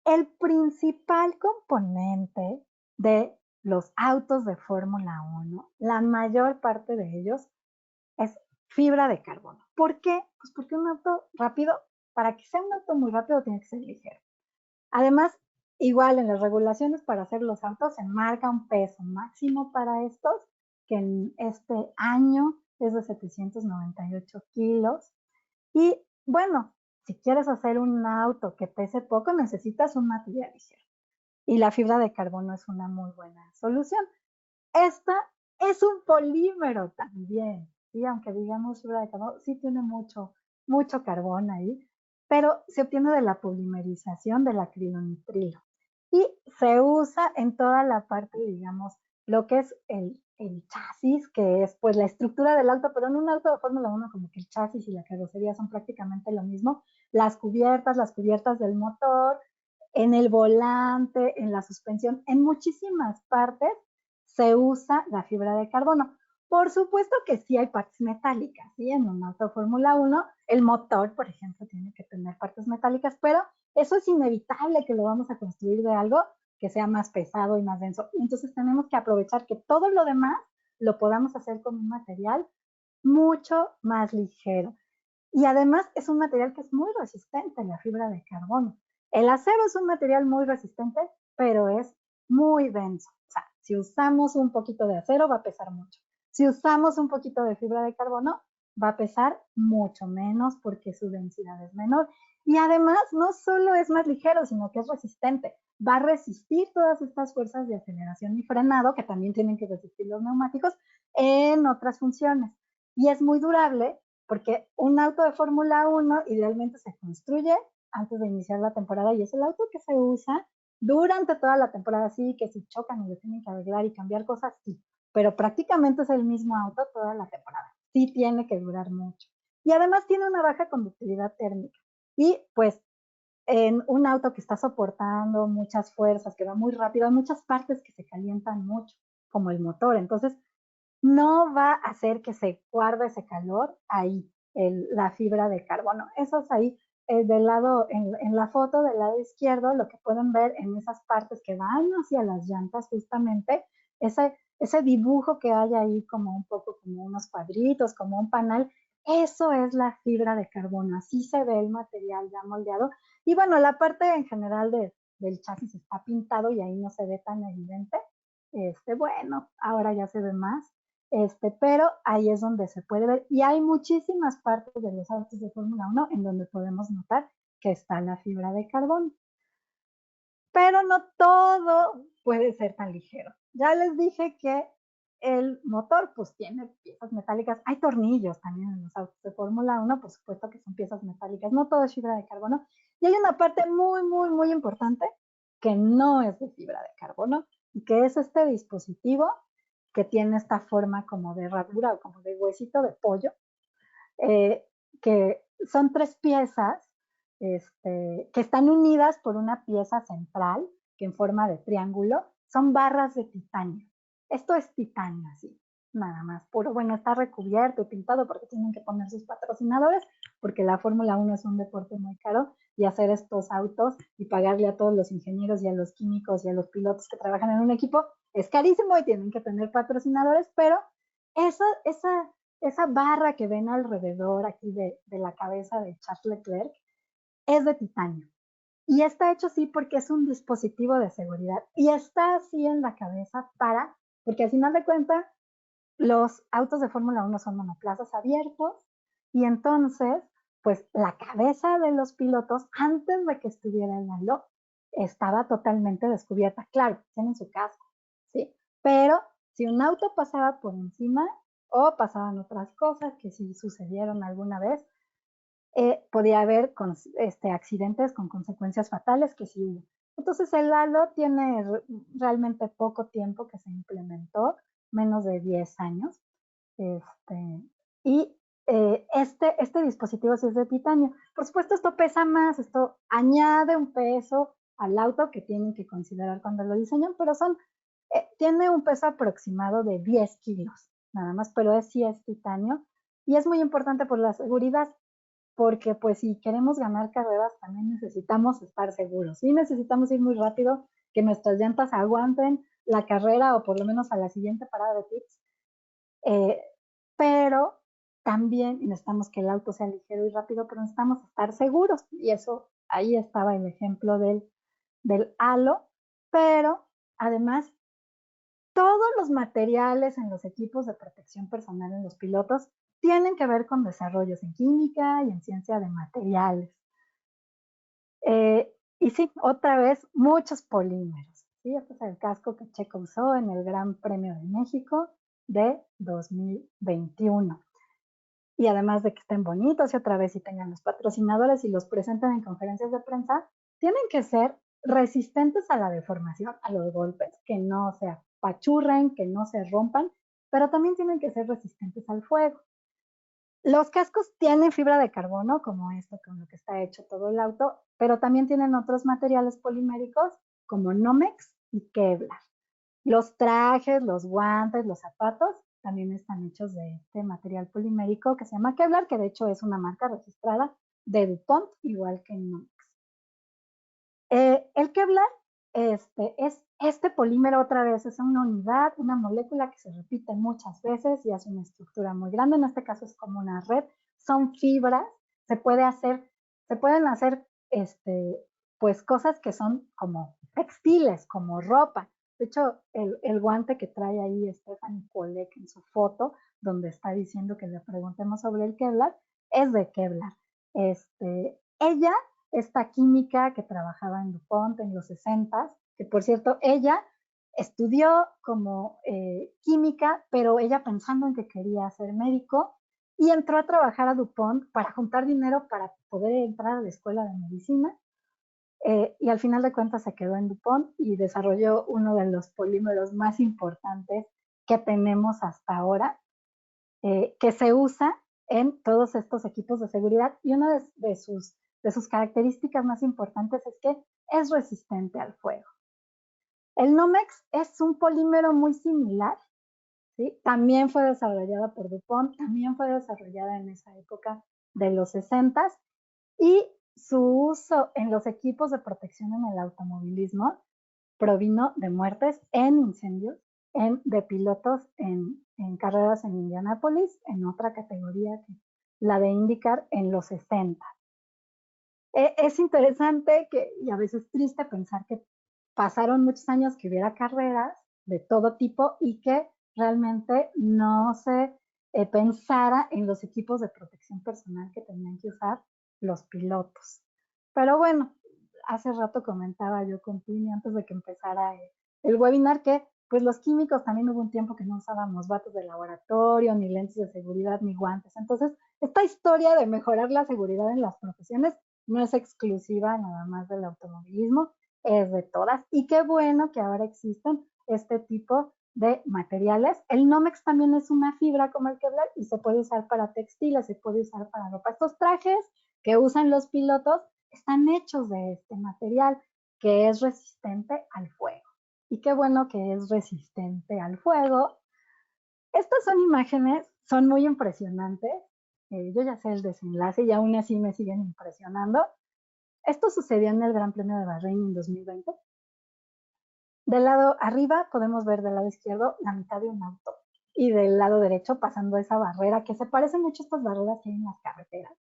el principal componente de los autos de Fórmula 1, la mayor parte de ellos es fibra de carbono. ¿Por qué? Pues porque un auto rápido, para que sea un auto muy rápido, tiene que ser ligero. Además, igual en las regulaciones para hacer los autos se marca un peso máximo para estos, que en este año es de 798 kilos. Y bueno, si quieres hacer un auto que pese poco, necesitas un material ligero. Y la fibra de carbono es una muy buena solución. Esta es un polímero también, ¿sí? Aunque digamos fibra de carbono, sí tiene mucho carbón ahí, pero se obtiene de la polimerización del acrilonitrilo y se usa en toda la parte, digamos, lo que es el chasis, que es pues la estructura del auto, pero en un auto de Fórmula 1 como que el chasis y la carrocería son prácticamente lo mismo, las cubiertas del motor, en el volante, en la suspensión, en muchísimas partes se usa la fibra de carbono. Por supuesto que sí hay partes metálicas, ¿sí? En un auto Fórmula 1, el motor, por ejemplo, tiene que tener partes metálicas, pero eso es inevitable que lo vamos a construir de algo que sea más pesado y más denso. Entonces tenemos que aprovechar que todo lo demás lo podamos hacer con un material mucho más ligero. Y además es un material que es muy resistente, la fibra de carbono. El acero es un material muy resistente, pero es muy denso. O sea, si usamos un poquito de acero va a pesar mucho. Si usamos un poquito de fibra de carbono va a pesar mucho menos porque su densidad es menor. Y además no solo es más ligero, sino que es resistente. Va a resistir todas estas fuerzas de aceleración y frenado que también tienen que resistir los neumáticos en otras funciones. Y es muy durable porque un auto de Fórmula 1 idealmente se construye antes de iniciar la temporada y es el auto que se usa durante toda la temporada. Sí, que si chocan y lo tienen que arreglar y cambiar cosas, sí, pero prácticamente es el mismo auto toda la temporada. Sí tiene que durar mucho. Y además tiene una baja conductividad térmica. Y pues en un auto que está soportando muchas fuerzas, que va muy rápido, hay muchas partes que se calientan mucho. como el motor. Entonces, no va a hacer que se guarde ese calor ahí, la fibra de carbono. Eso es ahí, del lado, en la foto del lado izquierdo, lo que pueden ver en esas partes que van hacia las llantas, justamente, ese dibujo que hay ahí como un poco como unos cuadritos, como un panal, eso es la fibra de carbono. Así se ve el material ya moldeado. Y bueno, la parte en general del chasis está pintado y ahí no se ve tan evidente. Bueno, ahora ya se ve más. Pero ahí es donde se puede ver. Y hay muchísimas partes de los autos de Fórmula 1 en donde podemos notar que está la fibra de carbono. Pero no todo puede ser tan ligero. Ya les dije que el motor pues tiene piezas metálicas. Hay tornillos también en los autos de Fórmula 1, por supuesto que son piezas metálicas. No todo es fibra de carbono. Y hay una parte muy, muy, muy importante que no es de fibra de carbono y que es este dispositivo que tiene esta forma como de herradura o como de huesito de pollo, que son 3 piezas que están unidas por una pieza central que en forma de triángulo son barras de titanio. Esto es titanio, así, nada más puro. Bueno, está recubierto y pintado porque tienen que poner sus patrocinadores, porque la Fórmula 1 es un deporte muy caro y hacer estos autos y pagarle a todos los ingenieros y a los químicos y a los pilotos que trabajan en un equipo es carísimo y tienen que tener patrocinadores, pero esa barra que ven alrededor aquí de la cabeza de Charles Leclerc es de titanio. Y está hecho así porque es un dispositivo de seguridad. Y está así en la cabeza porque al final de cuentas, los autos de Fórmula 1 son monoplazas abiertos y entonces, pues la cabeza de los pilotos, antes de que estuviera el halo, estaba totalmente descubierta. Claro, tienen su casco, ¿sí? Pero si un auto pasaba por encima o pasaban otras cosas que sí sucedieron alguna vez, podía haber accidentes con consecuencias fatales que sí hubo. Entonces el halo tiene realmente poco tiempo que se implementó, menos de 10 años. Y este dispositivo sí es de titanio. Por supuesto, esto pesa más, esto añade un peso al auto que tienen que considerar cuando lo diseñan, pero tiene un peso aproximado de 10 kilos, nada más, pero sí es titanio. Y es muy importante por la seguridad, porque pues si queremos ganar carreras también necesitamos estar seguros. Sí necesitamos ir muy rápido, que nuestras llantas aguanten la carrera o por lo menos a la siguiente parada de pits. Pero también necesitamos que el auto sea ligero y rápido, pero necesitamos estar seguros. Y eso, ahí estaba el ejemplo del halo, pero además todos los materiales en los equipos de protección personal en los pilotos tienen que ver con desarrollos en química y en ciencia de materiales. Y sí, otra vez, muchos polímeros. ¿Sí? Este es el casco que Checo usó en el Gran Premio de México de 2021. Y además de que estén bonitos y otra vez si tengan los patrocinadores y los presentan en conferencias de prensa, tienen que ser resistentes a la deformación, a los golpes, que no se apachurren, que no se rompan, pero también tienen que ser resistentes al fuego. Los cascos tienen fibra de carbono, como esto con lo que está hecho todo el auto, pero también tienen otros materiales poliméricos como Nomex y Kevlar. Los trajes, los guantes, los zapatos también están hechos de este material polimérico que se llama Kevlar, que de hecho es una marca registrada de DuPont, igual que Nomex. El Kevlar es este polímero otra vez, es una unidad, una molécula que se repite muchas veces y hace una estructura muy grande, en este caso es como una red, son fibras, se pueden hacer pues cosas que son como textiles, como ropa. De hecho, el guante que trae ahí Stephanie Polek en su foto, donde está diciendo que le preguntemos sobre el Kevlar, es de Kevlar. Ella, esta química que trabajaba en DuPont en los 60s, que por cierto, ella estudió como química, pero ella pensando en que quería ser médico, y entró a trabajar a DuPont para juntar dinero para poder entrar a la escuela de medicina. Y al final de cuentas se quedó en DuPont y desarrolló uno de los polímeros más importantes que tenemos hasta ahora, que se usa en todos estos equipos de seguridad. Y una de sus características más importantes es que es resistente al fuego. El Nomex es un polímero muy similar, ¿sí? También fue desarrollada por DuPont, también fue desarrollada en esa época de los 60 y su uso en los equipos de protección en el automovilismo provino de muertes en incendios de pilotos en carreras en Indianápolis, en otra categoría que la de IndyCar en los 60. Es interesante y a veces triste pensar que pasaron muchos años que hubiera carreras de todo tipo y que realmente no se pensara en los equipos de protección personal que tenían que usar los pilotos. Pero bueno, hace rato comentaba yo con Pini antes de que empezara el webinar que pues los químicos también hubo un tiempo que no usábamos bates de laboratorio, ni lentes de seguridad, ni guantes. Entonces, esta historia de mejorar la seguridad en las profesiones no es exclusiva nada más del automovilismo, es de todas. Y qué bueno que ahora existen este tipo de materiales. El Nomex también es una fibra como el Kevlar y se puede usar para textiles, se puede usar para ropa. Estos trajes que usan los pilotos están hechos de este material que es resistente al fuego. Y qué bueno que es resistente al fuego. Estas son imágenes, son muy impresionantes. Yo ya sé el desenlace y aún así me siguen impresionando. Esto sucedió en el Gran Premio de Bahrein en 2020. Del lado arriba podemos ver del lado izquierdo la mitad de un auto y del lado derecho pasando esa barrera que se parece mucho a estas barreras que hay en las carreteras,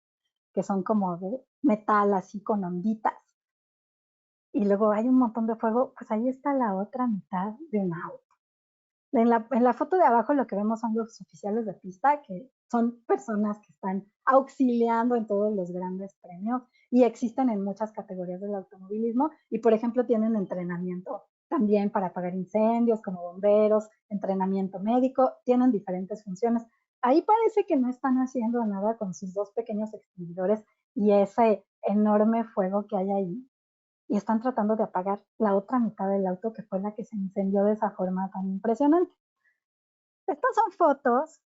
que son como de metal así con onditas. Y luego hay un montón de fuego, pues ahí está la otra mitad de un auto. En la foto de abajo lo que vemos son los oficiales de pista, que son personas que están auxiliando en todos los grandes premios y existen en muchas categorías del automovilismo y, por ejemplo, tienen entrenamiento también para apagar incendios como bomberos, entrenamiento médico, tienen diferentes funciones. Ahí parece que no están haciendo nada con sus dos pequeños extinguidores y ese enorme fuego que hay ahí y están tratando de apagar la otra mitad del auto que fue la que se incendió de esa forma tan impresionante. Estas son fotos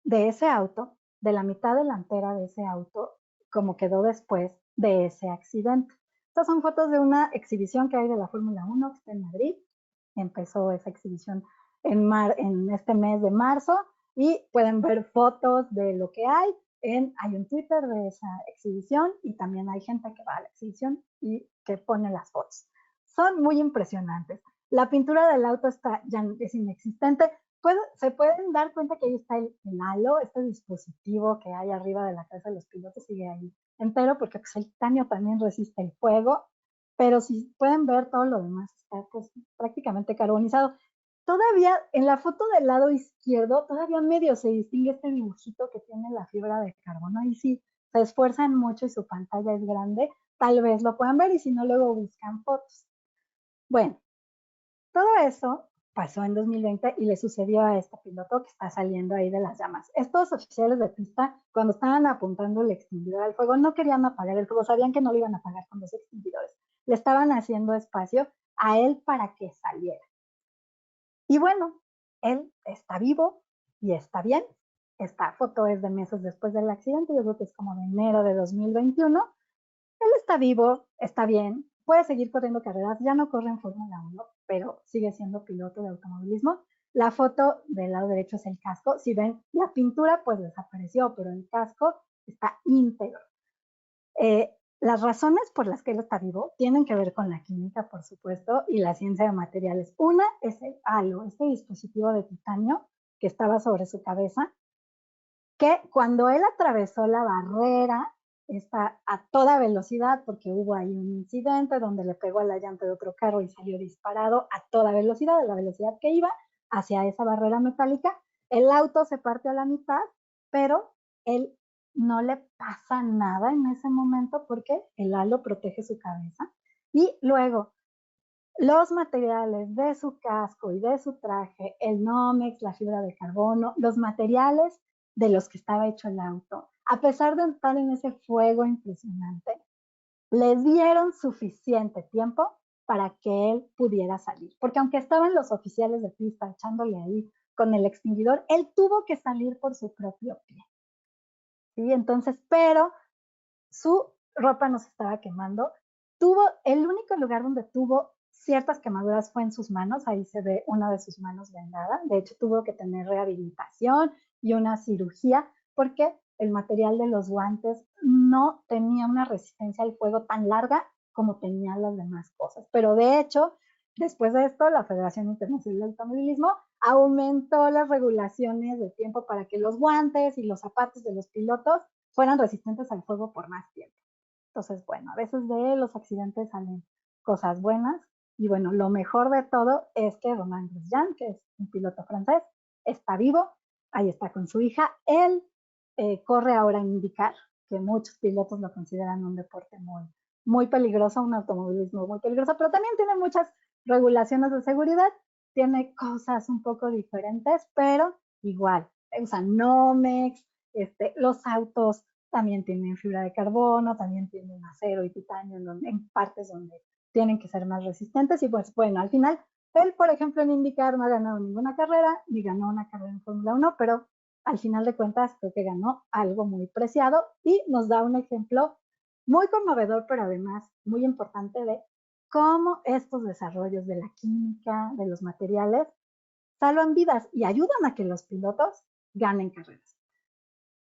de ese auto, de la mitad delantera de ese auto, como quedó después de ese accidente. Estas son fotos de una exhibición que hay de la Fórmula 1 que está en Madrid. Empezó esa exhibición en este mes de marzo y pueden ver fotos de lo que hay. Hay un Twitter de esa exhibición y también hay gente que va a la exhibición y que pone las fotos. Son muy impresionantes. La pintura del auto ya es inexistente. Se pueden dar cuenta que ahí está el halo, este dispositivo que hay arriba de la cabeza de los pilotos sigue ahí entero porque pues, el titanio también resiste el fuego, pero si pueden ver todo lo demás está pues, prácticamente carbonizado. Todavía en la foto del lado izquierdo, todavía medio se distingue este dibujito que tiene la fibra de carbono. Ahí sí se esfuerzan mucho y su pantalla es grande, tal vez lo puedan ver y si no luego buscan fotos. Bueno, todo eso pasó en 2020 y le sucedió a este piloto que está saliendo ahí de las llamas. Estos oficiales de pista, cuando estaban apuntando el extinguidor al fuego, no querían apagar el fuego, sabían que no lo iban a apagar con los extinguidores. Le estaban haciendo espacio a él para que saliera. Y bueno, él está vivo y está bien. Esta foto es de meses después del accidente, yo creo que es como de enero de 2021. Él está vivo, está bien, puede seguir corriendo carreras, ya no corre en Fórmula 1, pero sigue siendo piloto de automovilismo. La foto del lado derecho es el casco. Si ven, la pintura pues desapareció, pero el casco está íntegro. Las razones por las que él está vivo tienen que ver con la química, por supuesto, y la ciencia de materiales. Una es el halo, este dispositivo de titanio que estaba sobre su cabeza, que cuando él atravesó la barrera, está a toda velocidad, porque hubo ahí un incidente donde le pegó a la llanta de otro carro y salió disparado a toda velocidad, a la velocidad que iba hacia esa barrera metálica. El auto se parte a la mitad, pero él no le pasa nada en ese momento porque el halo protege su cabeza. Y luego, los materiales de su casco y de su traje, el Nomex, la fibra de carbono, los materiales de los que estaba hecho el auto, a pesar de estar en ese fuego impresionante, le dieron suficiente tiempo para que él pudiera salir. Porque aunque estaban los oficiales de pista echándole ahí con el extinguidor, él tuvo que salir por su propio pie. ¿Sí? Entonces, pero su ropa no se estaba quemando. El único lugar donde tuvo ciertas quemaduras fue en sus manos, ahí se ve una de sus manos vendada, de hecho tuvo que tener rehabilitación y una cirugía porque el material de los guantes no tenía una resistencia al fuego tan larga como tenían las demás cosas. Pero de hecho, después de esto, la Federación Internacional de Automovilismo aumentó las regulaciones de tiempo para que los guantes y los zapatos de los pilotos fueran resistentes al fuego por más tiempo. Entonces, bueno, a veces de los accidentes salen cosas buenas. Y bueno, lo mejor de todo es que Romain Grosjean, que es un piloto francés, está vivo, ahí está con su hija. Él corre ahora en IndyCar, que muchos pilotos lo consideran un deporte muy peligroso, un automovilismo muy peligroso, pero también tiene muchas regulaciones de seguridad, tiene cosas un poco diferentes, pero igual, usan Nomex, los autos también tienen fibra de carbono, también tienen acero y titanio en partes donde tienen que ser más resistentes y pues bueno, al final, él por ejemplo en IndyCar no ha ganado ninguna carrera, ni ganó una carrera en Fórmula 1, pero al final de cuentas creo que ganó algo muy preciado y nos da un ejemplo muy conmovedor, pero además muy importante de cómo estos desarrollos de la química, de los materiales, salvan vidas y ayudan a que los pilotos ganen carreras.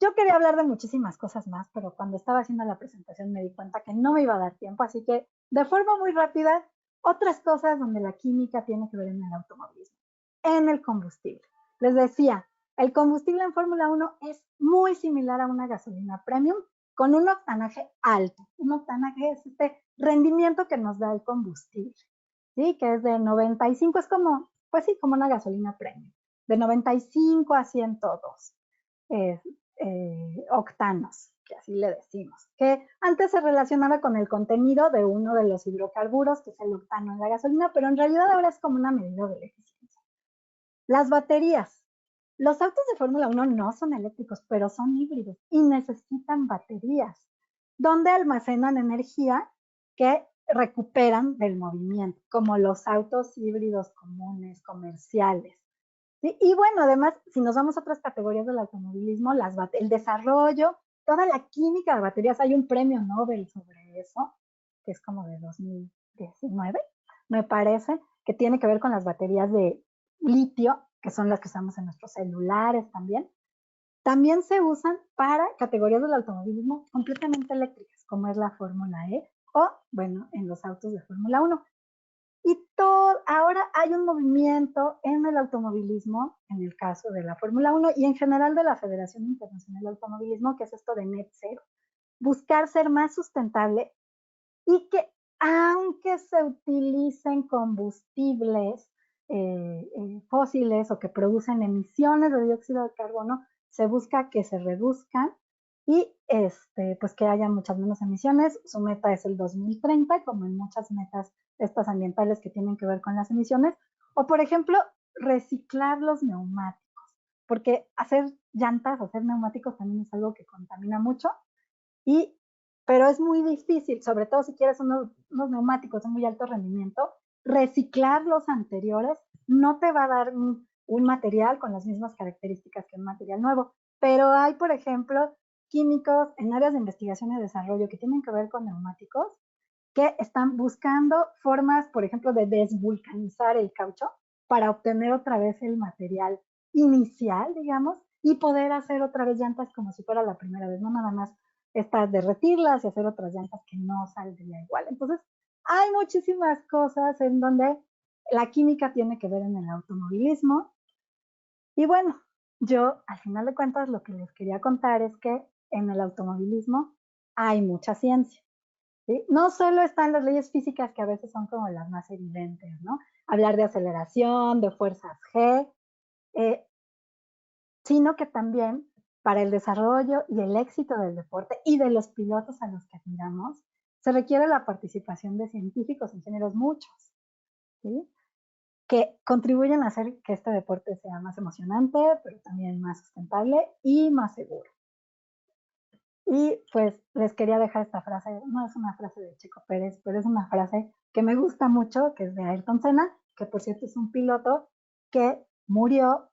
Yo quería hablar de muchísimas cosas más, pero cuando estaba haciendo la presentación me di cuenta que no me iba a dar tiempo, así que de forma muy rápida, otras cosas donde la química tiene que ver en el automovilismo, en el combustible. Les decía, el combustible en Fórmula 1 es muy similar a una gasolina premium con un octanaje alto. Un octanaje es este rendimiento que nos da el combustible, ¿sí? Que es de 95, es como, pues sí, como una gasolina premium, de 95 a 102 octanos, que así le decimos, que antes se relacionaba con el contenido de uno de los hidrocarburos, que es el octano en la gasolina, pero en realidad ahora es como una medida de la eficiencia. Las baterías. Los autos de Fórmula 1 no son eléctricos, pero son híbridos y necesitan baterías, donde almacenan energía que recuperan del movimiento, como los autos híbridos comunes, comerciales. ¿Sí? Y bueno, además, si nos vamos a otras categorías del automovilismo, el desarrollo, toda la química de baterías, hay un premio Nobel sobre eso, que es como de 2019, me parece, que tiene que ver con las baterías de litio, que son las que usamos en nuestros celulares también. También se usan para categorías del automovilismo completamente eléctricas, como es la Fórmula E o, bueno, en los autos de Fórmula 1. Y ahora hay un movimiento en el automovilismo, en el caso de la Fórmula 1 y en general de la Federación Internacional de Automovilismo, que es esto de net zero, buscar ser más sustentable y que aunque se utilicen combustibles fósiles o que producen emisiones de dióxido de carbono, se busca que se reduzcan y pues que haya muchas menos emisiones. Su meta es el 2030, como en muchas metas estas ambientales que tienen que ver con las emisiones. O, por ejemplo, reciclar los neumáticos, porque hacer llantas, hacer neumáticos también es algo que contamina mucho, pero es muy difícil, sobre todo si quieres unos neumáticos de muy alto rendimiento, reciclar los anteriores no te va a dar un material con las mismas características que un material nuevo. Pero hay, por ejemplo, químicos en áreas de investigación y desarrollo que tienen que ver con neumáticos que están buscando formas, por ejemplo, de desvulcanizar el caucho para obtener otra vez el material inicial, digamos, y poder hacer otra vez llantas como si fuera la primera vez, no nada más derretirlas y hacer otras llantas que no saldría igual. Entonces, hay muchísimas cosas en donde la química tiene que ver en el automovilismo. Y bueno, yo al final de cuentas lo que les quería contar es que en el automovilismo hay mucha ciencia. ¿Sí? No solo están las leyes físicas que a veces son como las más evidentes, ¿no? Hablar de aceleración, de fuerzas G, sino que también para el desarrollo y el éxito del deporte y de los pilotos a los que admiramos, se requiere la participación de científicos, ingenieros, muchos, ¿sí? Que contribuyen a hacer que este deporte sea más emocionante, pero también más sustentable y más seguro. Y pues les quería dejar esta frase, no es una frase de Checo Pérez, pero es una frase que me gusta mucho, que es de Ayrton Senna, que por cierto es un piloto que murió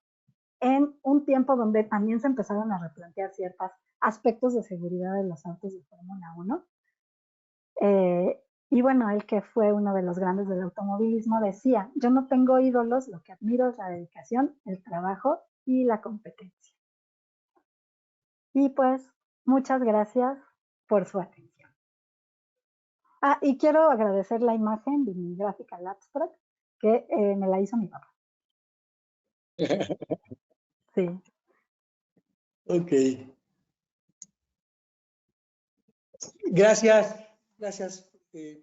en un tiempo donde también se empezaron a replantear ciertos aspectos de seguridad de los autos de Fórmula 1. Y bueno, él que fue uno de los grandes del automovilismo decía, yo no tengo ídolos, lo que admiro es la dedicación, el trabajo y la competencia. Y pues, muchas gracias por su atención. Ah, y quiero agradecer la imagen de mi Graphical Abstract, que me la hizo mi papá. Sí. Ok. Gracias, gracias,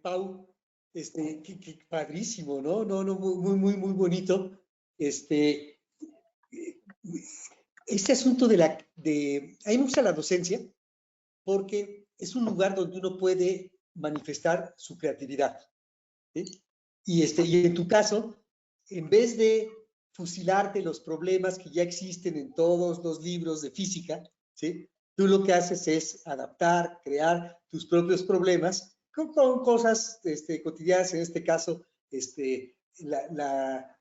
Pau. Qué padrísimo, ¿no? No, no, muy bonito. Este, eh, este asunto a mí me gusta la docencia porque es un lugar donde uno puede manifestar su creatividad, ¿sí? Y en tu caso, en vez de fusilarte los problemas que ya existen en todos los libros de física, ¿sí? Tú lo que haces es adaptar, crear tus propios problemas con cosas cotidianas, en este caso,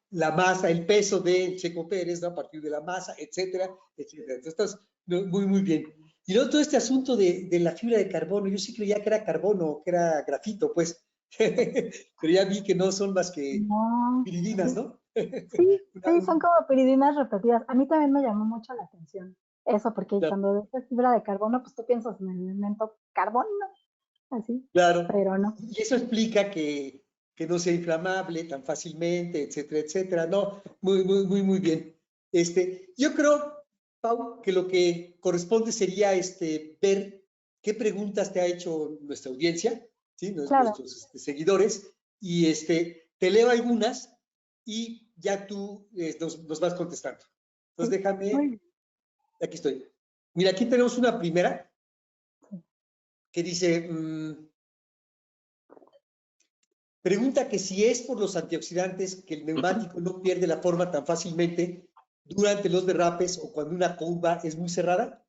la masa, el peso de Checo Pérez, ¿no? A partir de la masa, etcétera, etcétera. Entonces, estás muy bien. Y luego todo este asunto de la fibra de carbono, yo sí creía que era carbono, que era grafito, pues, pero ya vi que no son más que No, piridinas, ¿no? sí, sí, son como piridinas repetidas. A mí también me llamó mucho la atención eso, porque cuando dices fibra de carbono, pues tú piensas en el elemento carbono, así, Claro, pero no. y eso explica que no sea inflamable tan fácilmente, etcétera, etcétera. No, muy bien. Yo creo, Pau, que lo que corresponde sería ver qué preguntas te ha hecho nuestra audiencia, ¿sí? Claro, Nuestros seguidores, y te leo algunas y ya tú nos vas contestando. Entonces sí, muy déjame, bien. aquí estoy. Mira, aquí tenemos una primera que dice, pregunta que si es por los antioxidantes que el neumático no pierde la forma tan fácilmente durante los derrapes o cuando una curva es muy cerrada.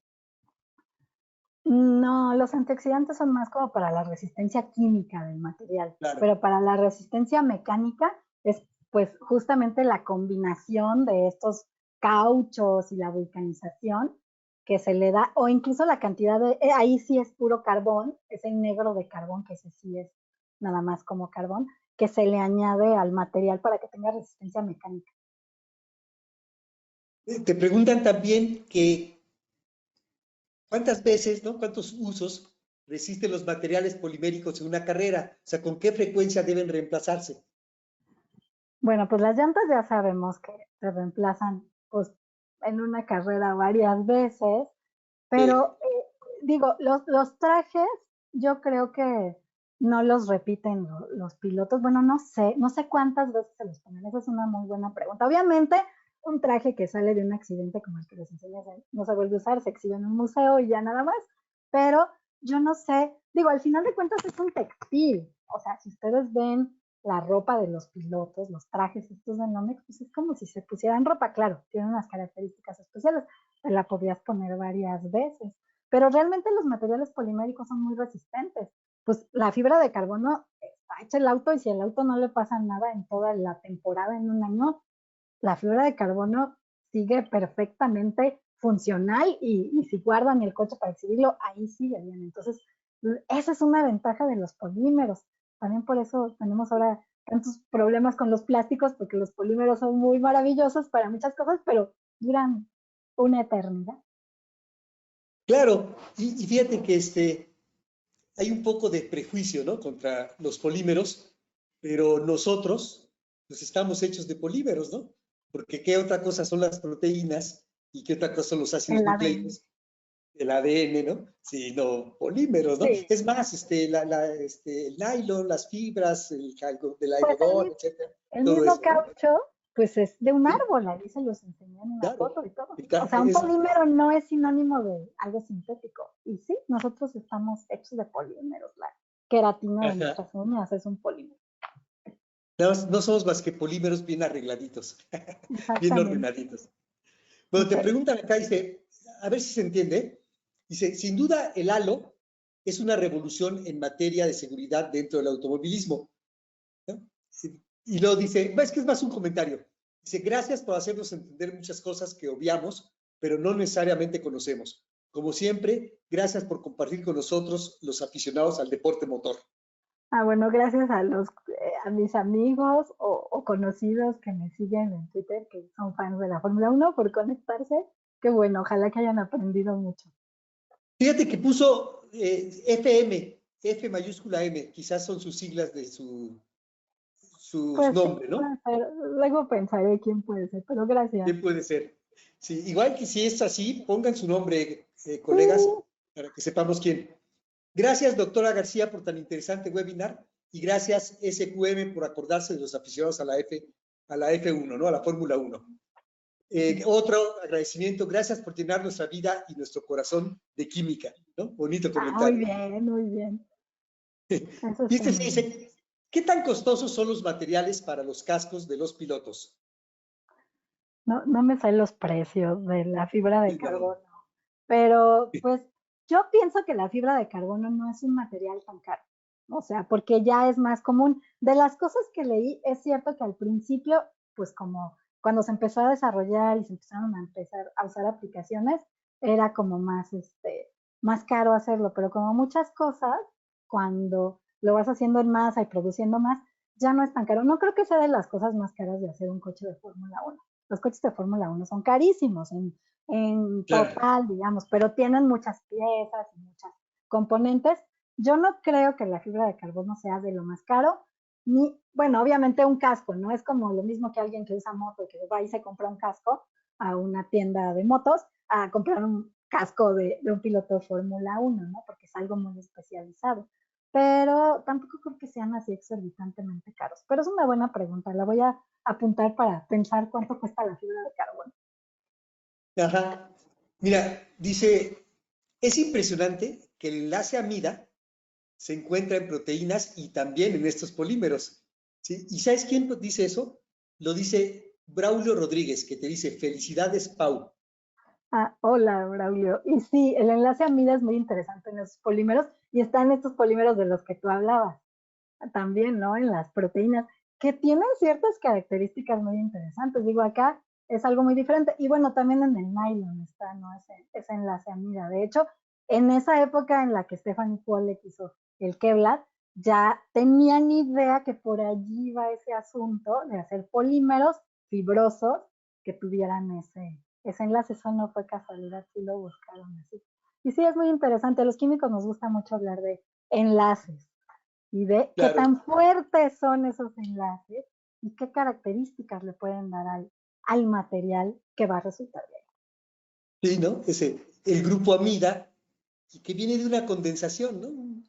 No, los antioxidantes son más como para la resistencia química del material, Claro. pero para la resistencia mecánica es pues justamente la combinación de estos cauchos y la vulcanización que se le da, o incluso la cantidad de, ahí sí es puro carbón, ese negro de carbón, que ese sí es nada más como carbón, que se le añade al material para que tenga resistencia mecánica. Te preguntan también que cuántas veces, ¿no? ¿Cuántos usos resisten los materiales poliméricos en una carrera? O sea, ¿con qué frecuencia deben reemplazarse? Bueno, pues las llantas ya sabemos que se reemplazan pues, en una carrera varias veces, Sí. pero digo, los trajes yo creo que no los repiten los pilotos. Bueno, no sé cuántas veces se los ponen. Esa es una muy buena pregunta. Obviamente, un traje que sale de un accidente como el que les enseñas no se vuelve a usar, se exhibe en un museo y ya nada más. Pero yo no sé, digo, al final de cuentas es un textil. O sea, si ustedes ven la ropa de los pilotos, los trajes estos de Nomex, pues es como si se pusieran ropa, claro, tiene unas características especiales, te la podías poner varias veces, pero realmente los materiales poliméricos son muy resistentes. Pues la fibra de carbono está hecha el auto y si el auto no le pasa nada en toda la temporada, en un año, la fibra de carbono sigue perfectamente funcional y si guardan el coche para exhibirlo, ahí sigue bien. Entonces, esa es una ventaja de los polímeros. También por eso tenemos ahora tantos problemas con los plásticos, porque los polímeros son muy maravillosos para muchas cosas, pero duran una eternidad. Claro, y fíjate que hay un poco de prejuicio, ¿no? Contra los polímeros, pero nosotros, pues estamos hechos de polímeros, ¿no? Porque ¿qué otra cosa son las proteínas y qué otra cosa son los ácidos El ADN. nucleicos? El ADN, ¿no? Sino polímeros, ¿no? Sí. Es más, el nylon, las fibras, del Pues algodón, etcétera, el todo mismo eso, ¿no? caucho, pues es de un Sí, árbol, ahí se los enseñé en una claro. foto y todo. O sea, un polímero no es sinónimo de algo sintético. Y sí, nosotros estamos hechos de polímeros. La queratina de Ajá. nuestras uñas es un polímero. No somos más que polímeros bien arregladitos, bien Exactamente. ordenaditos. Bueno, te Okay. preguntan acá, dice, a ver si se entiende. Dice, sin duda el halo es una revolución en materia de seguridad dentro del automovilismo, ¿no? Y luego dice, es que es más un comentario. Dice, gracias por hacernos entender muchas cosas que obviamos, pero no necesariamente conocemos. Como siempre, gracias por compartir con nosotros los aficionados al deporte motor. Bueno, gracias a a mis amigos o conocidos que me siguen en Twitter, que son fans de la Fórmula Uno por conectarse. Qué bueno, ojalá que hayan aprendido mucho. Fíjate que puso FM, F mayúscula M, quizás son sus siglas de su Pues sí, nombre, ¿no? puede ser. Luego pensaré quién puede ser, pero gracias. ¿Quién puede ser? Sí, igual que si es así, pongan su nombre, Sí, colegas, para que sepamos quién. Gracias, doctora García, por tan interesante webinar y gracias, SQM, por acordarse de los aficionados a la F1, ¿no? A la Fórmula 1. Otro agradecimiento, gracias por llenar nuestra vida y nuestro corazón de química, ¿no? Bonito muy comentario. bien, muy bien. Eso Y está este se muy bien. dice, ¿qué tan costosos son los materiales para los cascos de los pilotos? No, no me sé los precios de la fibra de No. carbono, pero pues yo pienso que la fibra de carbono no es un material tan caro, o sea, porque ya es más común. De las cosas que leí, es cierto que al principio, pues como cuando se empezó a desarrollar y se empezaron a empezar a usar aplicaciones, era como más, más caro hacerlo, pero como muchas cosas, cuando lo vas haciendo en masa y produciendo más, ya no es tan caro. No creo que sea de las cosas más caras de hacer un coche de Fórmula 1. Los coches de Fórmula 1 son carísimos en Claro. total, digamos, pero tienen muchas piezas y muchas componentes. Yo no creo que la fibra de carbono sea de lo más caro, ni, bueno, obviamente un casco, no es como lo mismo que alguien que usa moto y que va y se compra un casco a una tienda de motos, a comprar un casco de un piloto de Fórmula 1, ¿no? Porque es algo muy especializado. Pero tampoco creo que sean así exorbitantemente caros. Pero es una buena pregunta, la voy a apuntar para pensar cuánto cuesta la fibra de carbono. Ajá. Mira, dice, es impresionante que el enlace amida se encuentra en proteínas y también en estos polímeros. ¿Sí? ¿Y sabes quién dice eso? Lo dice Braulio Rodríguez, que te dice, felicidades, Pau. Hola, Braulio. Y sí, el enlace amida es muy interesante en esos polímeros y está en estos polímeros de los que tú hablabas. También, ¿no? En las proteínas, que tienen ciertas características muy interesantes. Digo, acá es algo muy diferente. Y bueno, también en el nylon está, ¿no? Ese enlace amida. De hecho, en esa época en la que Stephanie Pollack hizo el Kevlar, ya tenían idea que por allí iba ese asunto de hacer polímeros fibrosos que tuvieran ese enlace. Eso no fue casualidad, sí lo buscaron así. Y sí, es muy interesante. A los químicos nos gusta mucho hablar de enlaces y de qué Claro. tan fuertes son esos enlaces y qué características le pueden dar al material que va a resultar de ahí. Sí, ¿no? El grupo amida, que viene de una condensación, ¿no? Un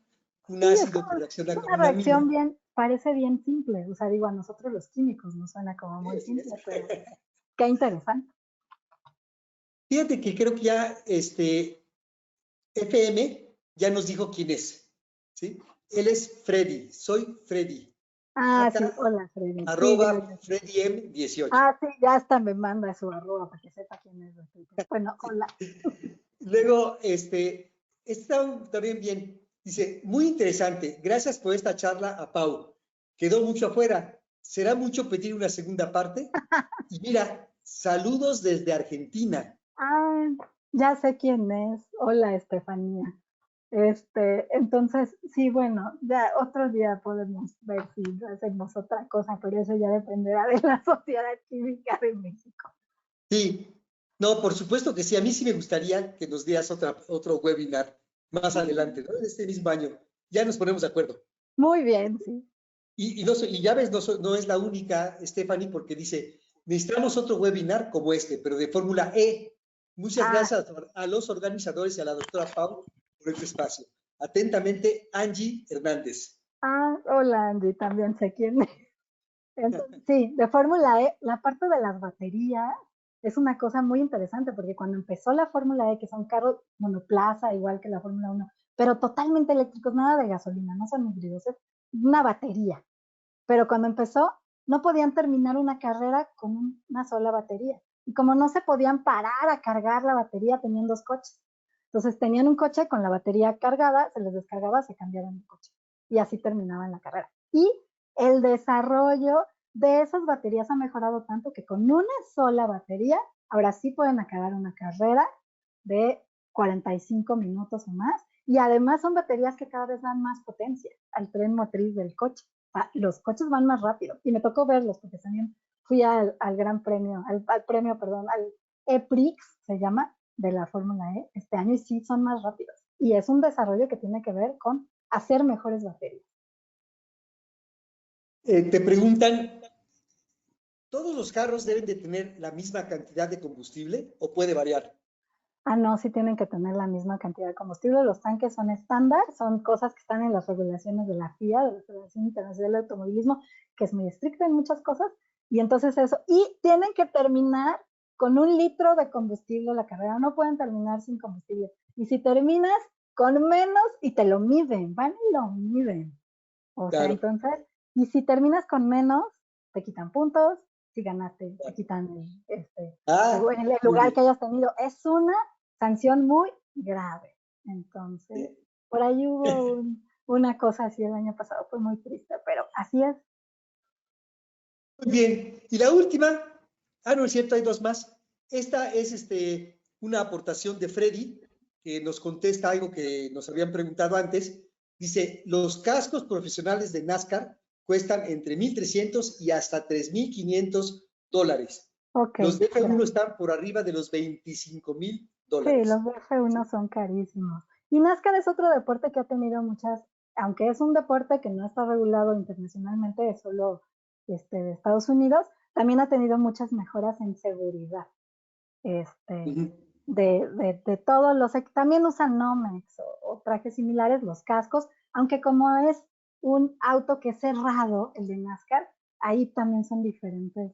Sí, es ácido como, que es reacciona con una una amina. reacción bien, parece bien simple, o sea, digo, a nosotros los químicos nos suena como muy simple, pero qué interesante. Fíjate que creo que ya FM ya nos dijo quién es, ¿sí? Él es Freddy, soy Freddy. Sí, Acá, hola Freddy, sí, arroba FreddyM18. sí, ya hasta me manda su arroba para que sepa quién es de Twitter. Bueno, hola. Luego, está también bien. Dice, muy interesante. Gracias por esta charla a Pau. Quedó mucho afuera. ¿Será mucho pedir una segunda parte? Y mira, saludos desde Argentina. Ah, ya sé quién es. Hola, Estefanía. Entonces, sí, bueno, ya otro día podemos ver si hacemos otra cosa, pero eso ya dependerá de la Sociedad Química de México. Sí, no, por supuesto que sí. A mí sí me gustaría que nos dieras otro webinar más adelante, ¿no? En este mismo año. Ya nos ponemos de acuerdo. Muy bien, sí. Y ya ves, no es la única, Stephanie, porque dice, necesitamos otro webinar como este, pero de Fórmula E. Muchas Ah, gracias a los organizadores y a la doctora Pau por este espacio. Atentamente, Angie Hernández. hola Andy, también sé quién es. Entonces, sí, de Fórmula E, la parte de las baterías es una cosa muy interesante porque cuando empezó la Fórmula E, que son carros monoplaza, igual que la Fórmula 1, pero totalmente eléctricos, nada de gasolina, no son híbridos, es una batería. Pero cuando empezó, no podían terminar una carrera con una sola batería. Y como no se podían parar a cargar la batería, tenían dos coches. Entonces tenían un coche con la batería cargada, se les descargaba, se cambiaban de coche. Y así terminaban la carrera. Y el desarrollo de esas baterías ha mejorado tanto que con una sola batería, ahora sí pueden acabar una carrera de 45 minutos o más Y además son baterías que cada vez dan más potencia al tren motriz del coche. O sea, los coches van más rápido. Y me tocó verlos porque también fui al Gran Premio, al E-Prix, se llama, de la Fórmula E este año, y sí son más rápidos. Y es un desarrollo que tiene que ver con hacer mejores baterías. Te preguntan, ¿todos los carros deben de tener la misma cantidad de combustible o puede variar? Ah, no, sí tienen que tener la misma cantidad de combustible. Los tanques son estándar, son cosas que están en las regulaciones de la FIA, de la Federación Internacional de Automovilismo, que es muy estricta en muchas cosas. Y entonces eso, y tienen que terminar con 1 litro de combustible la carrera, no pueden terminar sin combustible. Y si terminas con menos, y te lo miden, van y lo miden. O sea, Claro. entonces, y si terminas con menos, te quitan puntos, si ganaste, te quitan el lugar que hayas tenido. Es una sanción muy grave. Entonces, por ahí hubo una cosa así el año pasado, fue muy triste, pero así es. Muy bien. Y la última, no es cierto, hay 2 más. Esta es una aportación de Freddy, que nos contesta algo que nos habían preguntado antes. Dice, los cascos profesionales de NASCAR cuestan entre $1,300 y hasta $3,500. Okay, Los de F1 están por arriba de los $25,000. Sí, los de F1 son carísimos. Y NASCAR es otro deporte que ha tenido muchas, aunque es un deporte que no está regulado internacionalmente, es solo de Estados Unidos, también ha tenido muchas mejoras en seguridad. De todos los, también usan Nomex o trajes similares, los cascos, aunque como es un auto que es cerrado, el de NASCAR, ahí también son diferentes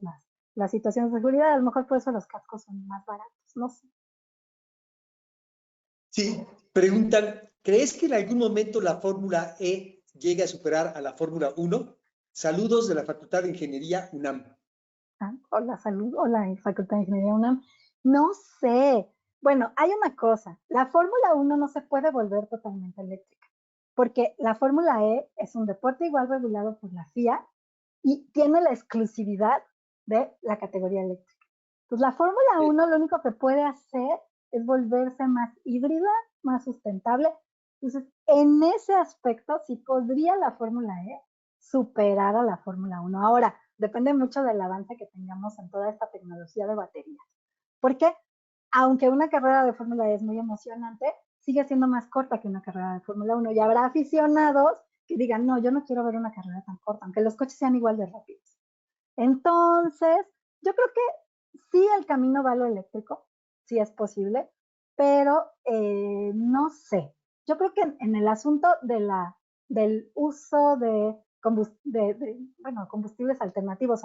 las situaciones de seguridad, a lo mejor por eso los cascos son más baratos, no sé. Sí, preguntan, ¿crees que en algún momento la Fórmula E llegue a superar a la Fórmula 1? Saludos de la Facultad de Ingeniería UNAM. Hola, Facultad de Ingeniería UNAM. No sé. Bueno, hay una cosa. La Fórmula 1 no se puede volver totalmente eléctrica, porque la Fórmula E es un deporte igual regulado por la FIA y tiene la exclusividad de la categoría eléctrica. Pues la Fórmula 1 lo único que puede hacer es volverse más híbrida, más sustentable. Entonces, en ese aspecto, sí podría la Fórmula E superar a la Fórmula 1. Ahora, depende mucho del avance que tengamos en toda esta tecnología de baterías. Porque, aunque una carrera de Fórmula E es muy emocionante, sigue siendo más corta que una carrera de Fórmula 1 y habrá aficionados que digan, no, yo no quiero ver una carrera tan corta, aunque los coches sean igual de rápidos. Entonces, yo creo que sí el camino va a lo eléctrico, sí es posible, pero no sé. Yo creo que en el asunto del uso de combustibles alternativos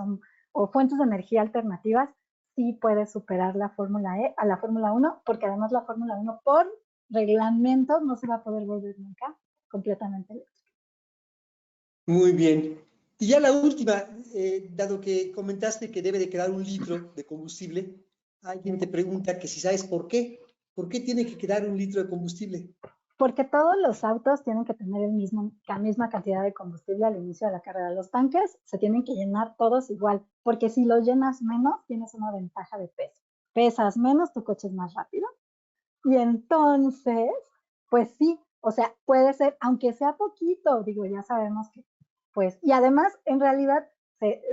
o fuentes de energía alternativas, sí puede superar la Fórmula E a la Fórmula 1, porque además la Fórmula 1 por reglamento no se va a poder volver nunca completamente eléctrica. Muy bien. Y ya la última, dado que comentaste que debe de quedar 1 litro de combustible, alguien te pregunta que si sabes por qué. ¿Por qué tiene que quedar 1 litro de combustible? Porque todos los autos tienen que tener la misma cantidad de combustible al inicio de la carrera. Los tanques se tienen que llenar todos igual, porque si los llenas menos, tienes una ventaja de peso. Pesas menos, tu coche es más rápido. Y entonces, pues sí, o sea, puede ser, aunque sea poquito, digo, ya sabemos que, pues, y además, en realidad,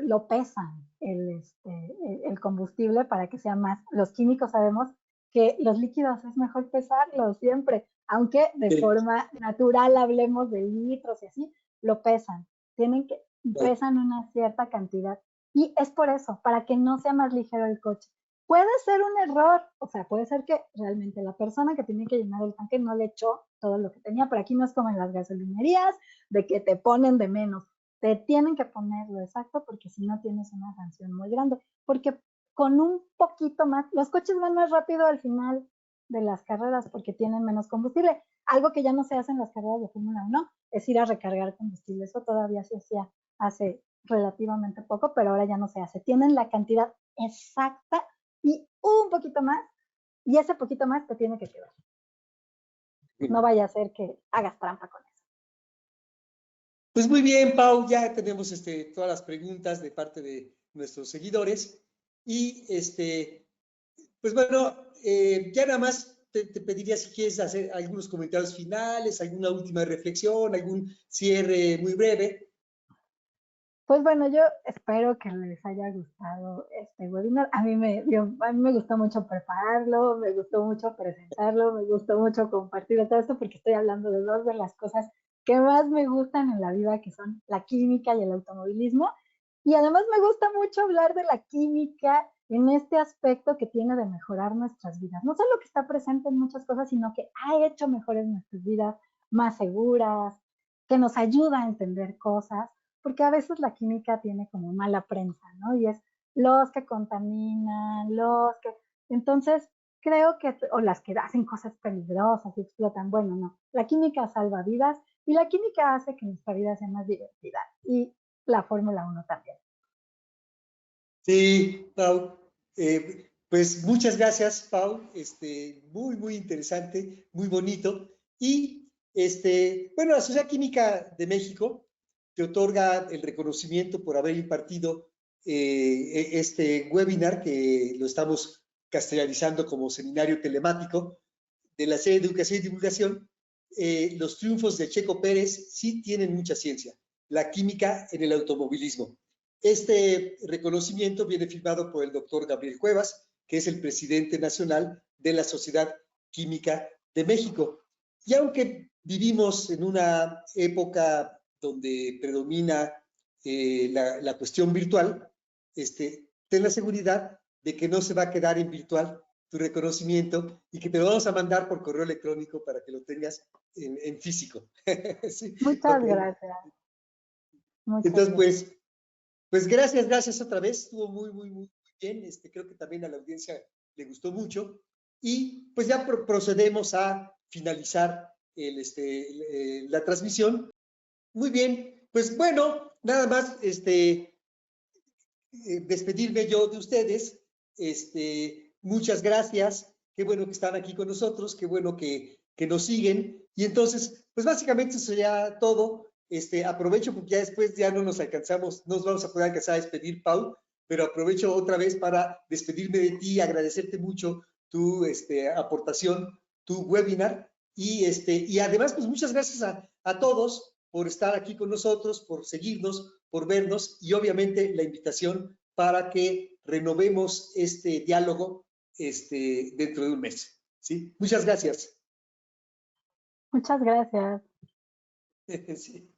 lo pesan el combustible para que sea más. Los químicos sabemos que los líquidos es mejor pesarlos siempre, aunque de forma natural hablemos de litros y así, lo pesan. Pesan una cierta cantidad. Y es por eso, para que no sea más ligero el coche. Puede ser un error, o sea, puede ser que realmente la persona que tiene que llenar el tanque no le echó todo lo que tenía, pero aquí no es como en las gasolinerías, de que te ponen de menos. Te tienen que poner lo exacto porque si no tienes una sanción muy grande. Porque con un poquito más, los coches van más rápido al final de las carreras porque tienen menos combustible. Algo que ya no se hace en las carreras de Fórmula 1 es ir a recargar combustible. Eso todavía se hacía hace relativamente poco, pero ahora ya no se hace. Tienen la cantidad exacta y un poquito más, y ese poquito más te tiene que quedar. No vaya a ser que hagas trampa con eso. Pues muy bien, Pau, ya tenemos todas las preguntas de parte de nuestros seguidores y pues bueno, ya nada más te pediría si quieres hacer algunos comentarios finales, alguna última reflexión, algún cierre muy breve. Pues bueno, yo espero que les haya gustado este webinar. A mí me gustó mucho prepararlo, me gustó mucho presentarlo, me gustó mucho compartir todo esto porque estoy hablando de dos de las cosas que más me gustan en la vida, que son la química y el automovilismo. Y además me gusta mucho hablar de la química en este aspecto que tiene de mejorar nuestras vidas. No solo que está presente en muchas cosas, sino que ha hecho mejores nuestras vidas, más seguras, que nos ayuda a entender cosas porque a veces la química tiene como mala prensa, ¿no? Y es los que contaminan, los que... Entonces, creo que, o las que hacen cosas peligrosas y explotan, bueno, no, la química salva vidas y la química hace que nuestra vida sea más divertida y la Fórmula 1 también. Sí, Pau. Pues muchas gracias, Pau. Muy, muy interesante, muy bonito. Y bueno, la Sociedad Química de México te otorga el reconocimiento por haber impartido este webinar que lo estamos castellanizando como seminario telemático de la serie de Educación y Divulgación. Los triunfos de Checo Pérez sí tienen mucha ciencia. La química en el automovilismo. Este reconocimiento viene firmado por el doctor Gabriel Cuevas, que es el presidente nacional de la Sociedad Química de México. Y aunque vivimos en una época donde predomina la cuestión virtual, ten la seguridad de que no se va a quedar en virtual tu reconocimiento y que te lo vamos a mandar por correo electrónico para que lo tengas en físico. ¿Sí? Muchas Okay. gracias. Muchas Entonces, gracias. pues gracias otra vez. Estuvo muy, muy, muy bien. Creo que también a la audiencia le gustó mucho. Y pues ya procedemos a finalizar la transmisión. Muy bien. Pues bueno, nada más despedirme yo de ustedes. Muchas gracias. Qué bueno que están aquí con nosotros. Qué bueno que nos siguen. Y entonces, pues básicamente eso sería todo. Aprovecho porque ya después ya no nos alcanzamos, no nos vamos a poder alcanzar a despedir, Pau, pero aprovecho otra vez para despedirme de ti, agradecerte mucho tu aportación, tu webinar y además pues muchas gracias a todos por estar aquí con nosotros, por seguirnos, por vernos y obviamente la invitación para que renovemos este diálogo dentro de un mes. ¿Sí? Muchas gracias. Muchas gracias. Sí.